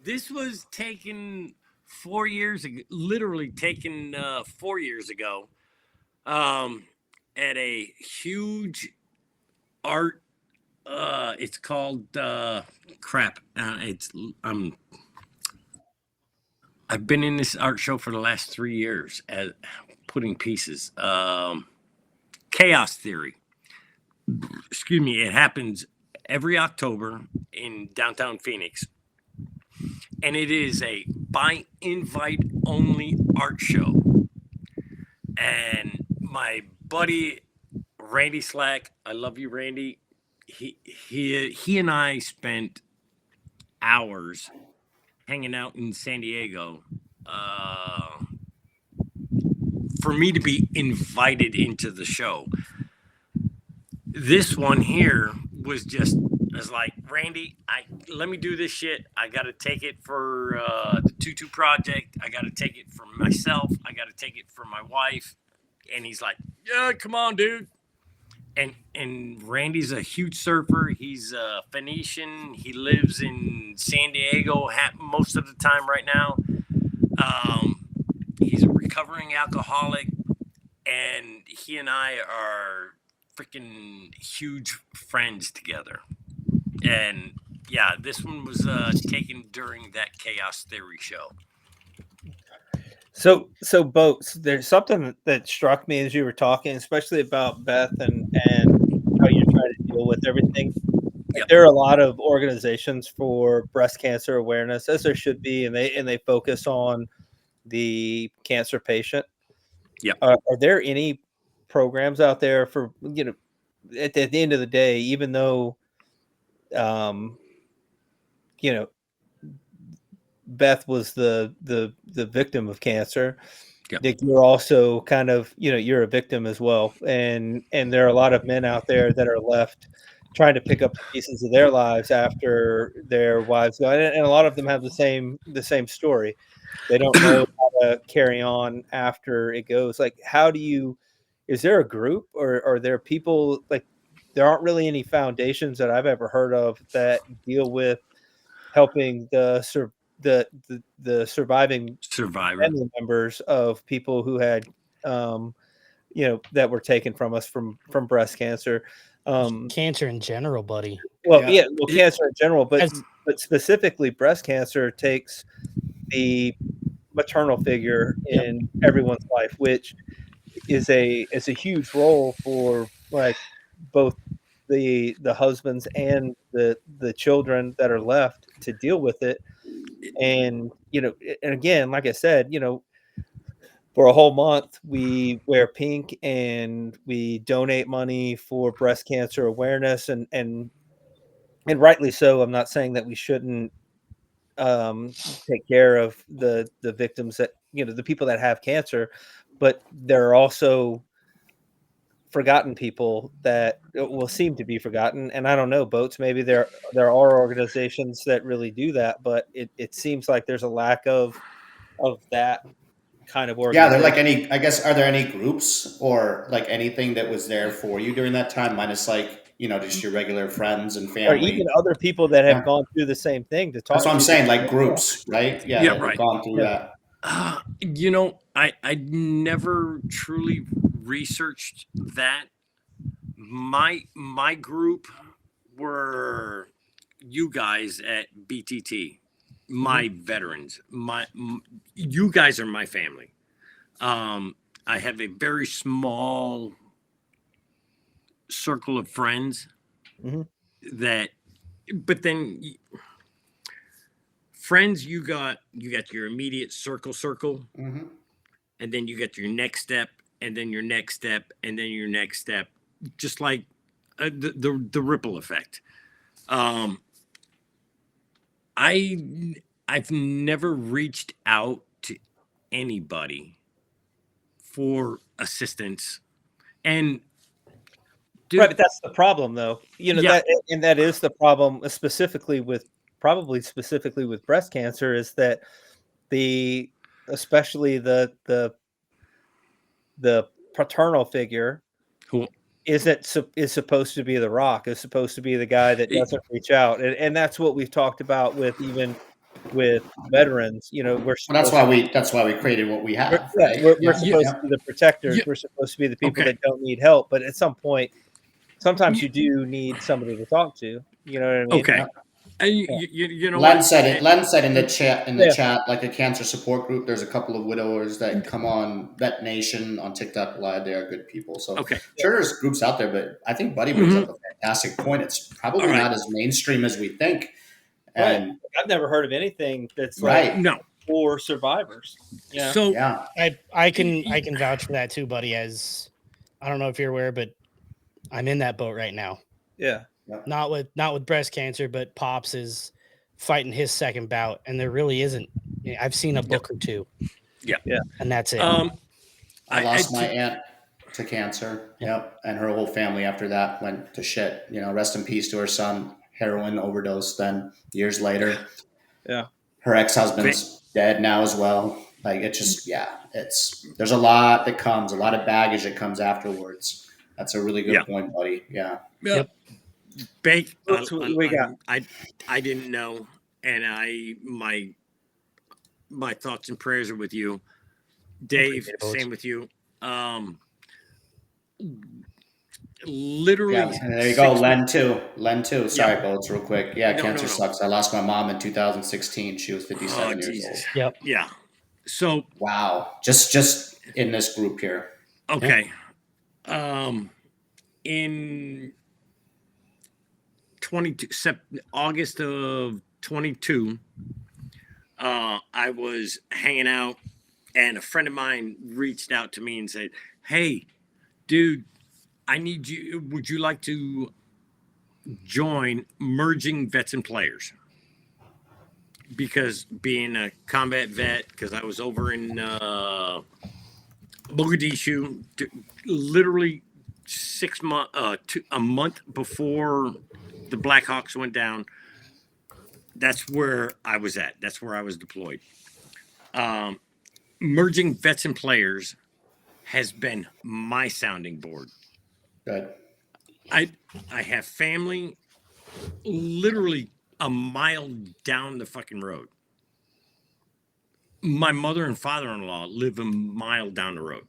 This was taken 4 years ago, literally taken 4 years ago, at a huge art. It's called crap. I've been in this art show for the last 3 years as putting pieces. Chaos Theory. Excuse me. It happens every October in downtown Phoenix. And it is a by invite only art show. And my buddy Randy Slack, I love you, Randy. He and I spent hours hanging out in San Diego for me to be invited into the show. This one here was like, Randy, let me do this shit. I got to take it for the Tutu project. I got to take it for myself. I got to take it for my wife. And he's like, yeah, come on, dude. And Randy's a huge surfer. He's a Phoenician. He lives in San Diego most of the time right now. He's a recovering alcoholic. And he and I are freaking huge friends together. And yeah, this one was taken during that Chaos Theory show. So boats. There's something that struck me as you were talking, especially about Beth and how you're trying to deal with everything. Yep. There are a lot of organizations for breast cancer awareness, as there should be, and they focus on the cancer patient. Yep. Are there any programs out there for at the end of the day, even though um, you know Beth was the victim of cancer, Yep. that you're also kind of you're a victim as well, and there are a lot of men out there that are left trying to pick up the pieces of their lives after their wives go, and a lot of them have the same story. They don't know how to carry on after it goes. Like, how do you? Is there a group, or are there people like? There aren't really any foundations that I've ever heard of that deal with helping the surviving Survivor. family members of people who had that were taken from us from breast cancer. Cancer in general, buddy. Well, Yeah. cancer in general, but As- specifically breast cancer takes the maternal figure Yep. in everyone's life, which is a huge role for like both the husbands and the children that are left to deal with it. And and again, like I said, for a whole month we wear pink and we donate money for breast cancer awareness, and rightly so. I'm not saying that we shouldn't take care of the victims, that the people that have cancer, but there are also forgotten people that will seem to be forgotten. And I don't know, boats, maybe there are organizations that really do that, but it seems like there's a lack of that kind of Yeah, they're organization. like any. I guess are there any groups or like anything that was there for you during that time, minus like just your regular friends and Or even family? other people that have Yeah, gone through the same thing to that's talk what I'm to. saying. Like groups, right? Yeah, Yeah, that have right. gone through Yeah. that. I never truly researched that. My group were you guys at BTT, my veterans. You guys are my family. I have a very small circle of friends Mhm. that, but then friends, you got your immediate circle, Hmm. and then you get your next step, and then your next step, and then your next step, just like the ripple effect. Um, I've never reached out to anybody for assistance, and Right, but that's the problem, though. yeah, That is the problem, specifically with breast cancer, is that the especially the paternal figure cool. is supposed to be the rock, is supposed to be the guy that doesn't reach out, and that's what we've talked about with veterans. We're Well, that's supposed why we created what we have, yeah, right? we're Yeah, supposed yeah. to be the protectors. Yeah, We're supposed to be the people okay. that don't need help, but at some point, sometimes you do need somebody to talk to. You know what I mean? Okay. Yeah. And Yeah. you know Len what? said it. Len said in the chat Yeah. like a cancer support group. There's a couple of widowers that come on Vet Nation on TikTok Live. They are good people. So Okay. sure, there's groups out there, but I think Buddy brings Mhm. up a fantastic point. It's All probably right. not as mainstream as we think. Right. And I've never heard of anything that's like right, No. for survivors. Yeah. So yeah, I can vouch for that too, buddy. As I don't know if you're aware, but I'm in that boat right now. Yeah. Not with breast cancer, but Pops is fighting his second bout, and there really isn't. I've seen a book or two. Yeah. Yeah. And that's it. I lost my aunt to cancer. Yep, and her whole family after that went to shit. Rest in peace to her son. Heroin overdose. Then years later. Yeah. Her ex-husband's dead now as well. Like it's just there's a lot that comes, a lot of baggage that comes afterwards. That's a really good point, buddy. Yeah. Yep. Bank. What's we got? I didn't know, and my thoughts and prayers are with you, Dave. Same with you. Literally. Yeah, and there you go, 6 weeks. Len too. Sorry, Yeah. Boats, real quick. Yeah, No, cancer no. sucks. I lost my mom in 2016. She was Oh 57 years old. Jesus. Yep. Yeah. So Wow. Just in this group here. okay. In August of 22, I was hanging out, and a friend of mine reached out to me and said, "Hey, dude, I need you. Would you like to join Merging Vets and Players?" Because being a combat vet, because I was over in Mogadishu, literally a month before the Blackhawks went down. That's where I was at. That's where I was deployed. Merging Vets and Players has been my sounding board. Good. I have family literally a mile down the fucking road. My mother and father-in-law live a mile down the road.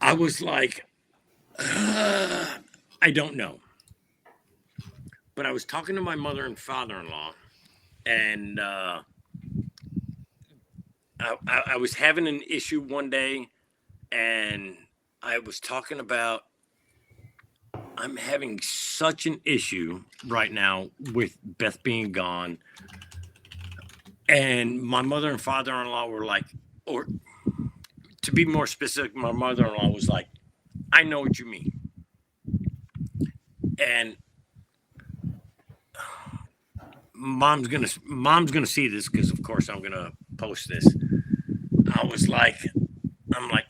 I was like, I don't know. But I was talking to my mother and father-in-law, and I was having an issue one day, and I was talking about I'm having such an issue right now with Beth being gone. And my mother and father-in-law were like, or to be more specific, my mother-in-law was like, I know what you mean. And mom's gonna see this because of course I'm gonna post this. I'm like,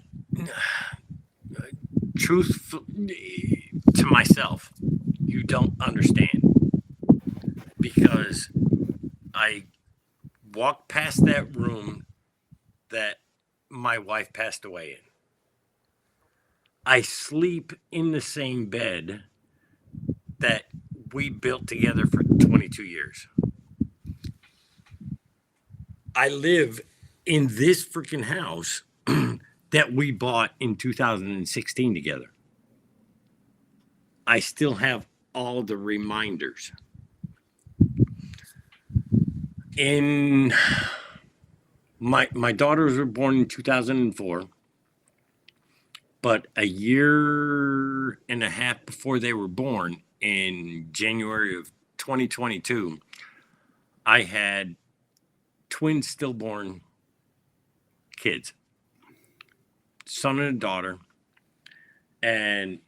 truth to myself, you don't understand, because I walked past that room that my wife passed away in. I sleep in the same bed that we built together for 22 years. I live in this freaking house that we bought in 2016 together. I still have all the reminders. In my daughters were born in 2004, but a year and a half before they were born, in January of 2022, I had twin stillborn kids, son and a daughter, and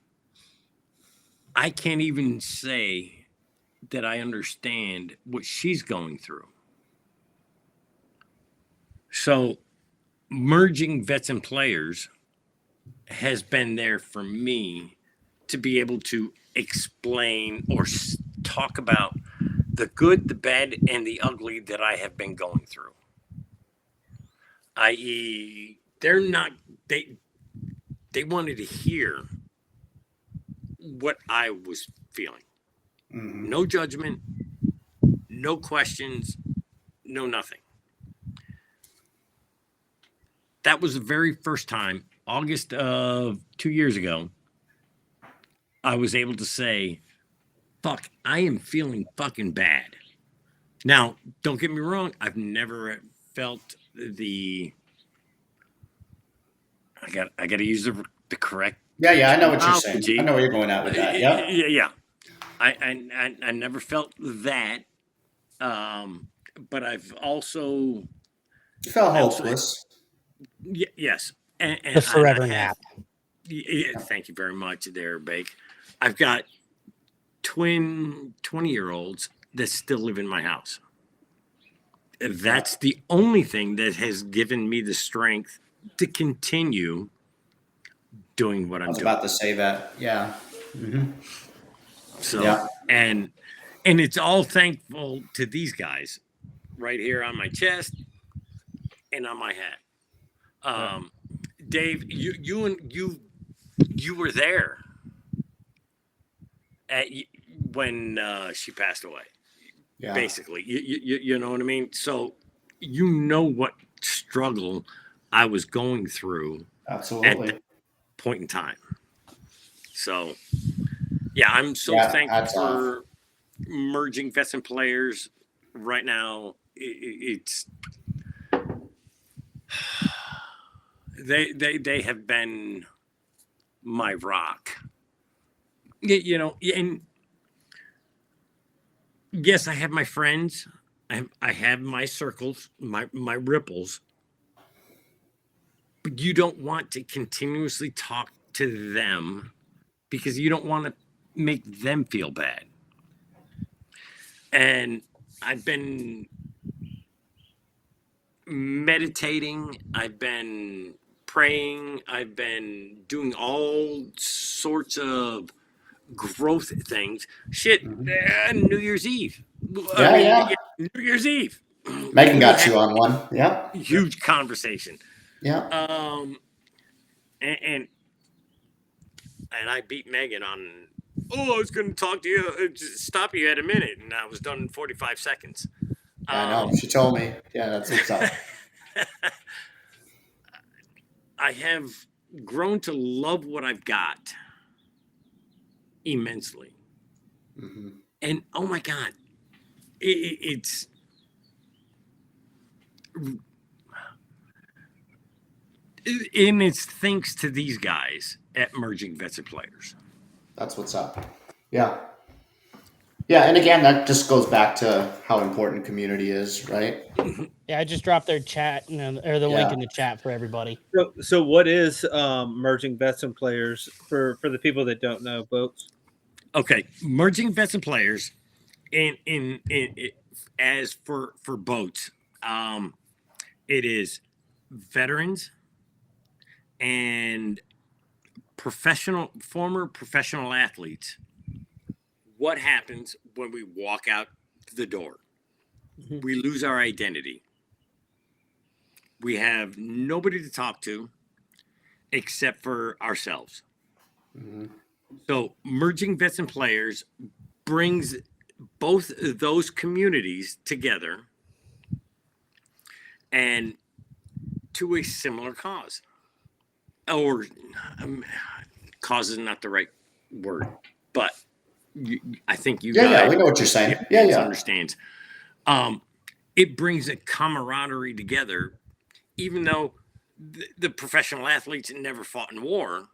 I can't even say that I understand what she's going through. So merging Vets and Players has been there for me to be able to explain or talk about the good, the bad, and the ugly that I have been going through. I.e., they wanted to hear what I was feeling. Mm-hmm. No judgment, no questions, no nothing. That was the very first time, August of 2 years ago, I was able to say, fuck, I am feeling fucking bad. Now, don't get me wrong, I've never felt I got to use the correct. Yeah, I know what you're saying. I know where you're going at with that. Yeah. I never felt that, but I've also felt hopeless. Yes, and the forever nap. Thank you very much, there, Bake. I've got twin 20-year-olds that still live in my house. That's the only thing that has given me the strength to continue doing what I'm doing. I was about to say that. Yeah. Mm-hmm. So, and it's all thankful to these guys right here on my chest and on my hat. Dave, you were there when she passed away. Yeah. Basically, you know what I mean? So you know what struggle I was going through. Absolutely. At that point in time. So, yeah, I'm so thankful for merging Vets and Players right now. It's They have been my rock. You know, and yes, I have my friends. I have my circles, my ripples. But you don't want to continuously talk to them because you don't want to make them feel bad. And I've been meditating, I've been praying, I've been doing all sorts of growth things. Shit, New Year's Eve. Yeah. New Year's Eve. Megan We got had you on one. Yeah. huge conversation. Yeah. And I beat Megan on. Oh, I was going to talk to you, just stop you at a minute, and I was done in 45 seconds. I know. She told me. Yeah, that's what's up. I have grown to love what I've got immensely. Mm-hmm. And oh my God, it's thanks to these guys at Merging Vets and Players. That's what's up. Yeah. Yeah, and again, that just goes back to how important community is, right? Yeah, I just dropped their chat, or the link in the chat for everybody. So what is Merging Vets and Players for the people that don't know, Boats? Okay, Merging Vets and Players, as for boats, it is veterans and former professional athletes. What happens when we walk out the door? Mm-hmm. We lose our identity. We have nobody to talk to except for ourselves. Mm-hmm. So Merging Vets and Players brings both of those communities together and to a similar cause. Or cause is not the right word, but I think you guys. Yeah, we know what you're saying. Yeah. Understands. It brings a camaraderie together, even though the professional athletes never fought in war.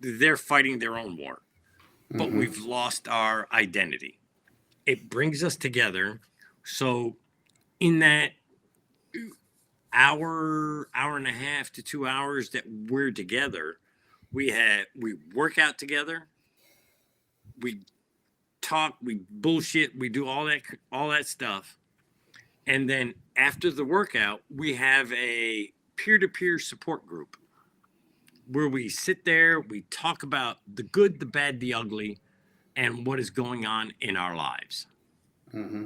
They're fighting their own war, but we've lost our identity. It brings us together. So in that hour and a half to 2 hours that we're together, we work out together, we talk, we bullshit, we do all that stuff. And then after the workout, we have a peer-to-peer support group where we sit there, we talk about the good, the bad, the ugly, and what is going on in our lives. Mm-hmm.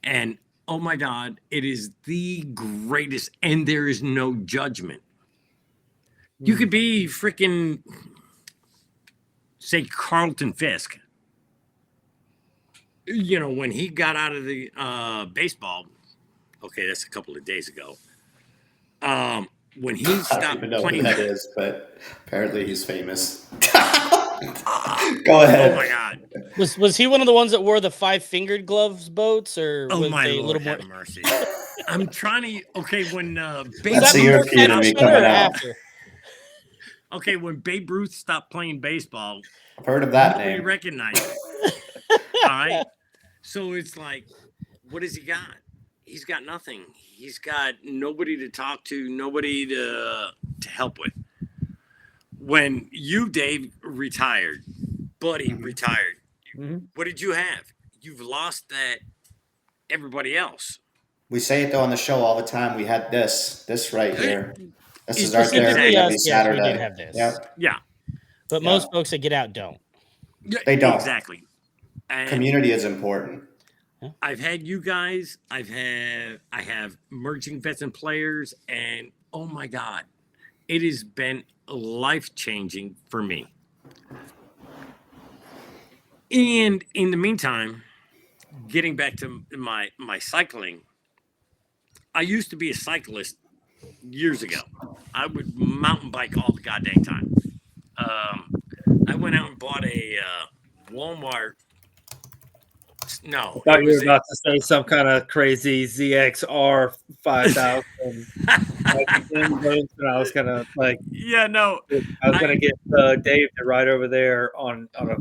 And oh my God, it is the greatest, and there is no judgment. You could be freaking, say, Carlton Fisk. You know, when he got out of the baseball, okay, that's a couple of days ago. When he stopped I don't even know playing, who that is, but apparently he's famous. Go ahead. Oh my God! Was he one of the ones that wore the 5-fingered gloves, Boats, or oh was my they a Lord, little more? have mercy. I'm trying to. Okay, when That's the European in me coming out. Okay, when Babe Ruth stopped playing baseball, I've heard of that nobody name. recognized it. All right, so it's like, what has he got? He's got nothing. He's got nobody to talk to, nobody to help with. When you, Dave, retired, Buddy retired, what did you have? You've lost that everybody else. We say it though on the show all the time. We had this right here. This is our Specifically therapy every us, Saturday. we did have this. Yep. Yeah. But most folks that get out don't. They don't. Exactly. And community is important. I've had you guys. I have Merging Vets and Players, and oh my God, it has been life-changing for me. And in the meantime, getting back to my cycling, I used to be a cyclist years ago. I would mountain bike all the goddamn time. I went out and bought a Walmart. No, I thought you were about to say some kind of crazy ZXR 5000 I was gonna Yeah, no. I was gonna get Dave to ride over there on a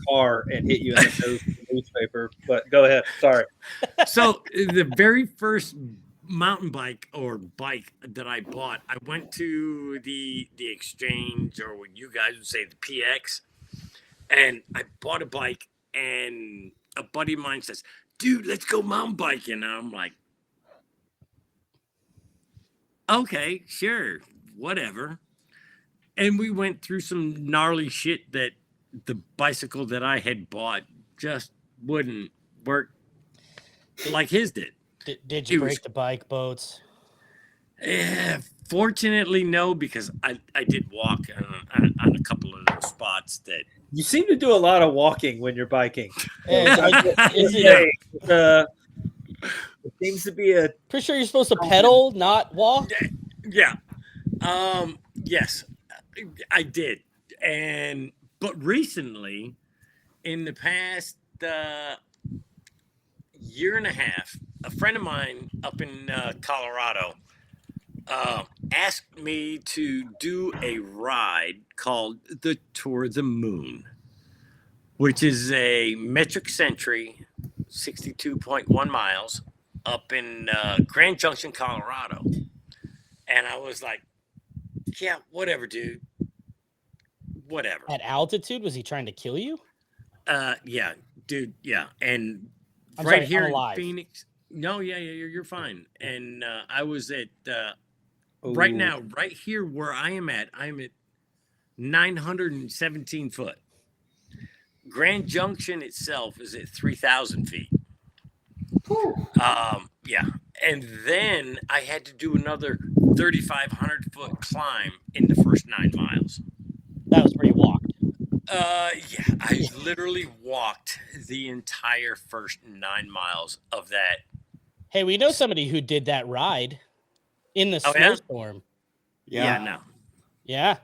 car and hit you in the nose with the newspaper. But go ahead. Sorry. So the very first mountain bike or bike that I bought, I went to the exchange, or what you guys would say the PX, and I bought a bike, and a buddy of mine says, "Dude, let's go mountain biking." And I'm like, "Okay, sure, whatever." And we went through some gnarly shit that the bicycle that I had bought just wouldn't work like his did. Did you break the bike boats? Fortunately, no, because I did walk on a couple of those spots that. You seem to do a lot of walking when you're biking. It seems to be a. Pretty sure you're supposed to pedal, not walk. Yeah. Yes, I did. But recently, in the past year and a half, a friend of mine up in Colorado asked me to do a ride called the Tour of the Moon, which is a metric century, 62.1 miles up in Grand Junction, Colorado. And I was like, yeah, whatever, dude. Whatever. At altitude, was he trying to kill you? Yeah, dude. Yeah. And I'm right sorry, here I'm in alive. Phoenix. No, yeah, you're fine. And I was at right now, right here where I'm at 917 foot. Grand Junction itself is at 3,000 feet. Yeah. And then I had to do another 3,500 foot climb in the first 9 miles. That was where you walked. Yeah, I literally walked the entire first 9 miles of that. Hey, we know somebody who did that ride in the snowstorm. Yeah, no. Yeah.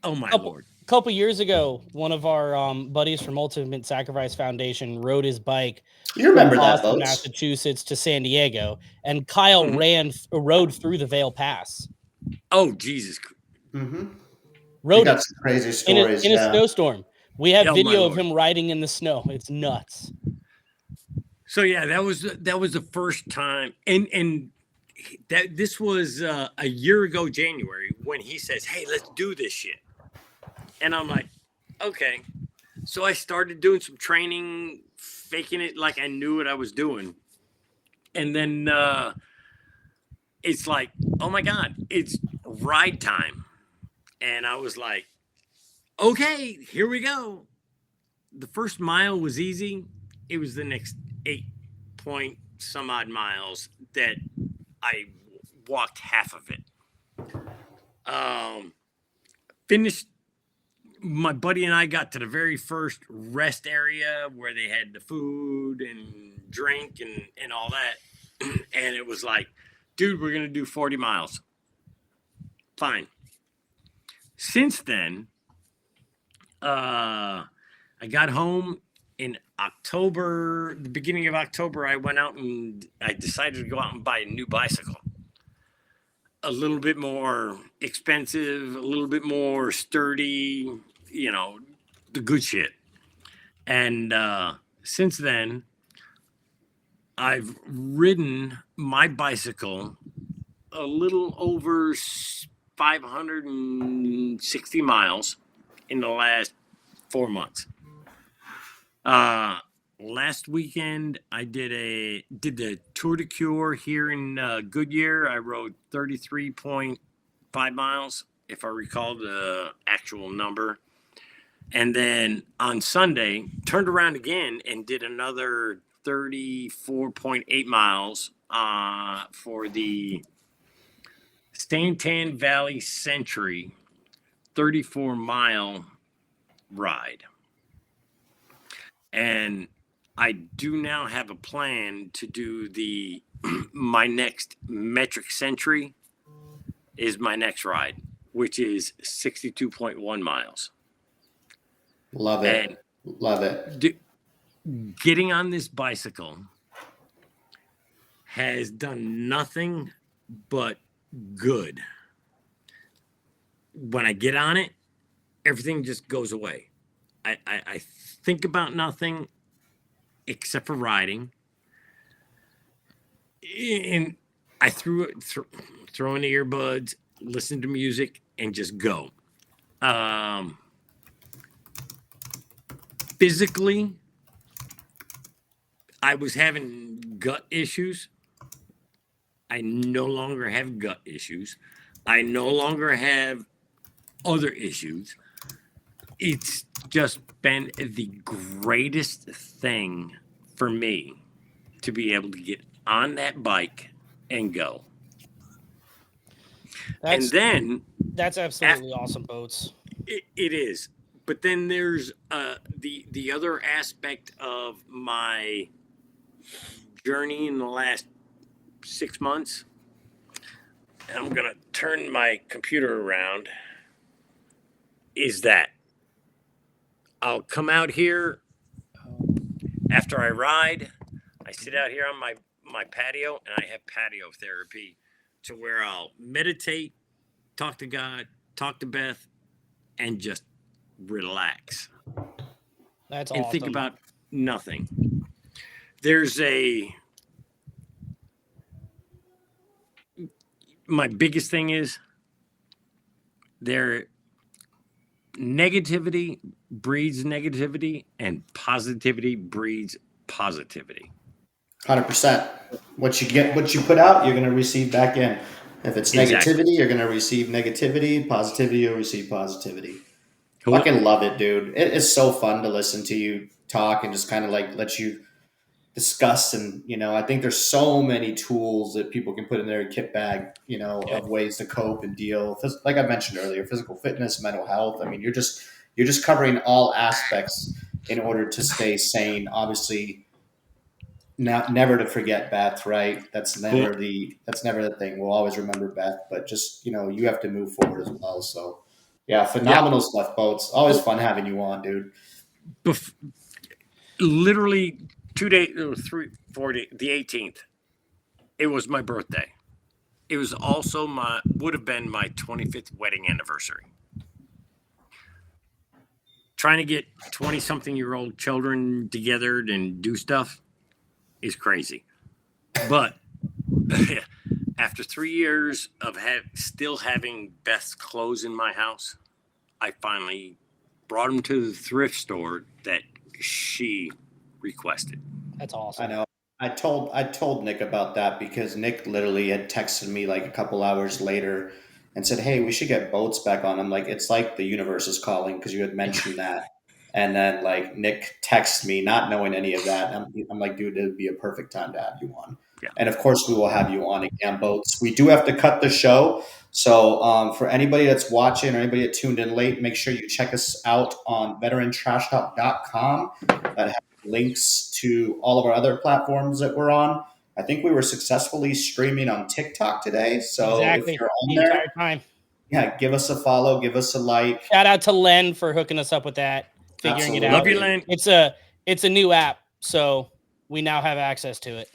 Oh my Lord. A couple years ago, one of our buddies from Ultimate Sacrifice Foundation rode his bike. You remember from that, Boston, folks? Massachusetts to San Diego, and Kyle rode through the Vail Pass. Oh Jesus! Rode got some crazy stories in a snowstorm. We have Oh, my video of Lord. him riding in the snow. It's nuts. So yeah, that was the first time, and that this was a year ago, January, when he says, "Hey, let's do this shit," and I'm like, "Okay." So I started doing some training, faking it like I knew what I was doing, and then it's like, "Oh my God, it's ride time," and I was like, "Okay, here we go." The first mile was easy. It was the next 8 point some odd miles that I walked half of it. Finished. My buddy and I got to the very first rest area where they had the food and drink and all that. And it was like, dude, we're going to do 40 miles. Fine. Since then, I got home in October, the beginning of October. I went out and I decided to go out and buy a new bicycle. A little bit more expensive, a little bit more sturdy, you know, the good shit. And since then, I've ridden my bicycle a little over 560 miles in the last 4 months. Last weekend I did the Tour de Cure here in Goodyear. I rode 33.5 miles, if I recall the actual number. And then on Sunday, turned around again and did another 34.8 miles for the Stanton Valley Century 34-mile ride. And I do now have a plan to do my next metric century is my next ride, which is 62.1 miles. Love it. And Love it. Getting on this bicycle has done nothing but good. When I get on it, everything just goes away. I think about nothing except for riding. And I throw in the earbuds, listen to music, and just go. Physically, I was having gut issues. I no longer have gut issues. I no longer have other issues. It's just been the greatest thing for me to be able to get on that bike and go. And then that's absolutely awesome, Boats. It is. But then there's the other aspect of my journey in the last 6 months. And I'm going to turn my computer around. Is that I'll come out here after I ride. I sit out here on my patio, and I have patio therapy to where I'll meditate, talk to God, talk to Beth, and just relax. That's and awesome. Think about nothing. There's my biggest thing is negativity breeds negativity, and positivity breeds positivity. 100%. What you get, what you put out, you're going to receive back in. If it's negativity, Exactly. you're going to receive negativity. Positivity, you'll receive positivity. Cool. Fucking love it, dude. It is so fun to listen to you talk and just kind of like let you discuss. And, you know, I think there's so many tools that people can put in their kit bag, you know, of ways to cope and deal. Like I mentioned earlier, physical fitness, mental health. I mean, you're just covering all aspects in order to stay sane. Obviously, never to forget Beth, right? That's never the thing. We'll always remember Beth, but just, you know, you have to move forward as well. So yeah, phenomenal stuff, Boats. Always fun having you on, dude. Literally 2 days, 3, 4 days, the 18th, it was my birthday. It was also would have been my 25th wedding anniversary. Trying to get 20-something-year-old children together and do stuff is crazy. But after 3 years of still having Beth's clothes in my house, I finally brought them to the thrift store that she requested. That's awesome. I know. I told Nick about that because Nick literally had texted me like a couple hours later and said, "Hey, we should get Boats back on." I'm like, "It's like the universe is calling," because you had mentioned that. And then like Nick texted me, not knowing any of that. I'm like, "Dude, it'd be a perfect time to have you on." Yeah. And of course, we will have you on again, Boats. We do have to cut the show. So for anybody that's watching or anybody that tuned in late, make sure you check us out on VeteranTrashTalk.com. That has links to all of our other platforms that we're on. I think we were successfully streaming on TikTok today. So exactly. if you're on the there, entire time. Yeah, give us a follow, give us a like. Shout out to Len for hooking us up with that, figuring it out. Love you, Len. It's a new app, so we now have access to it.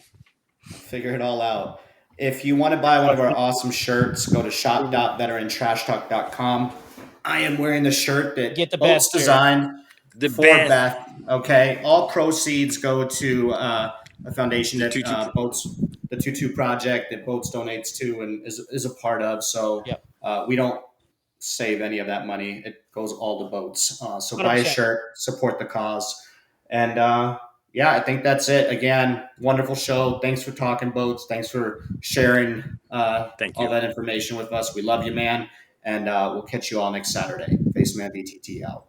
Figure it all out. If you want to buy one of our awesome shirts, go to shop.veterantrashtalk.com. I am wearing the shirt that Get the Boats best designed the for best. Beth. Okay, all proceeds go to a foundation that Boats, the 22 project that Boats donates to and is a part of. So we don't save any of that money. It goes all to Boats. So buy a 100%. shirt, support the cause, and yeah, I think that's it. Again, wonderful show. Thanks for talking, Boats. Thanks for sharing all that information with us. We love you, man. And we'll catch you all next Saturday. Faceman VTT out.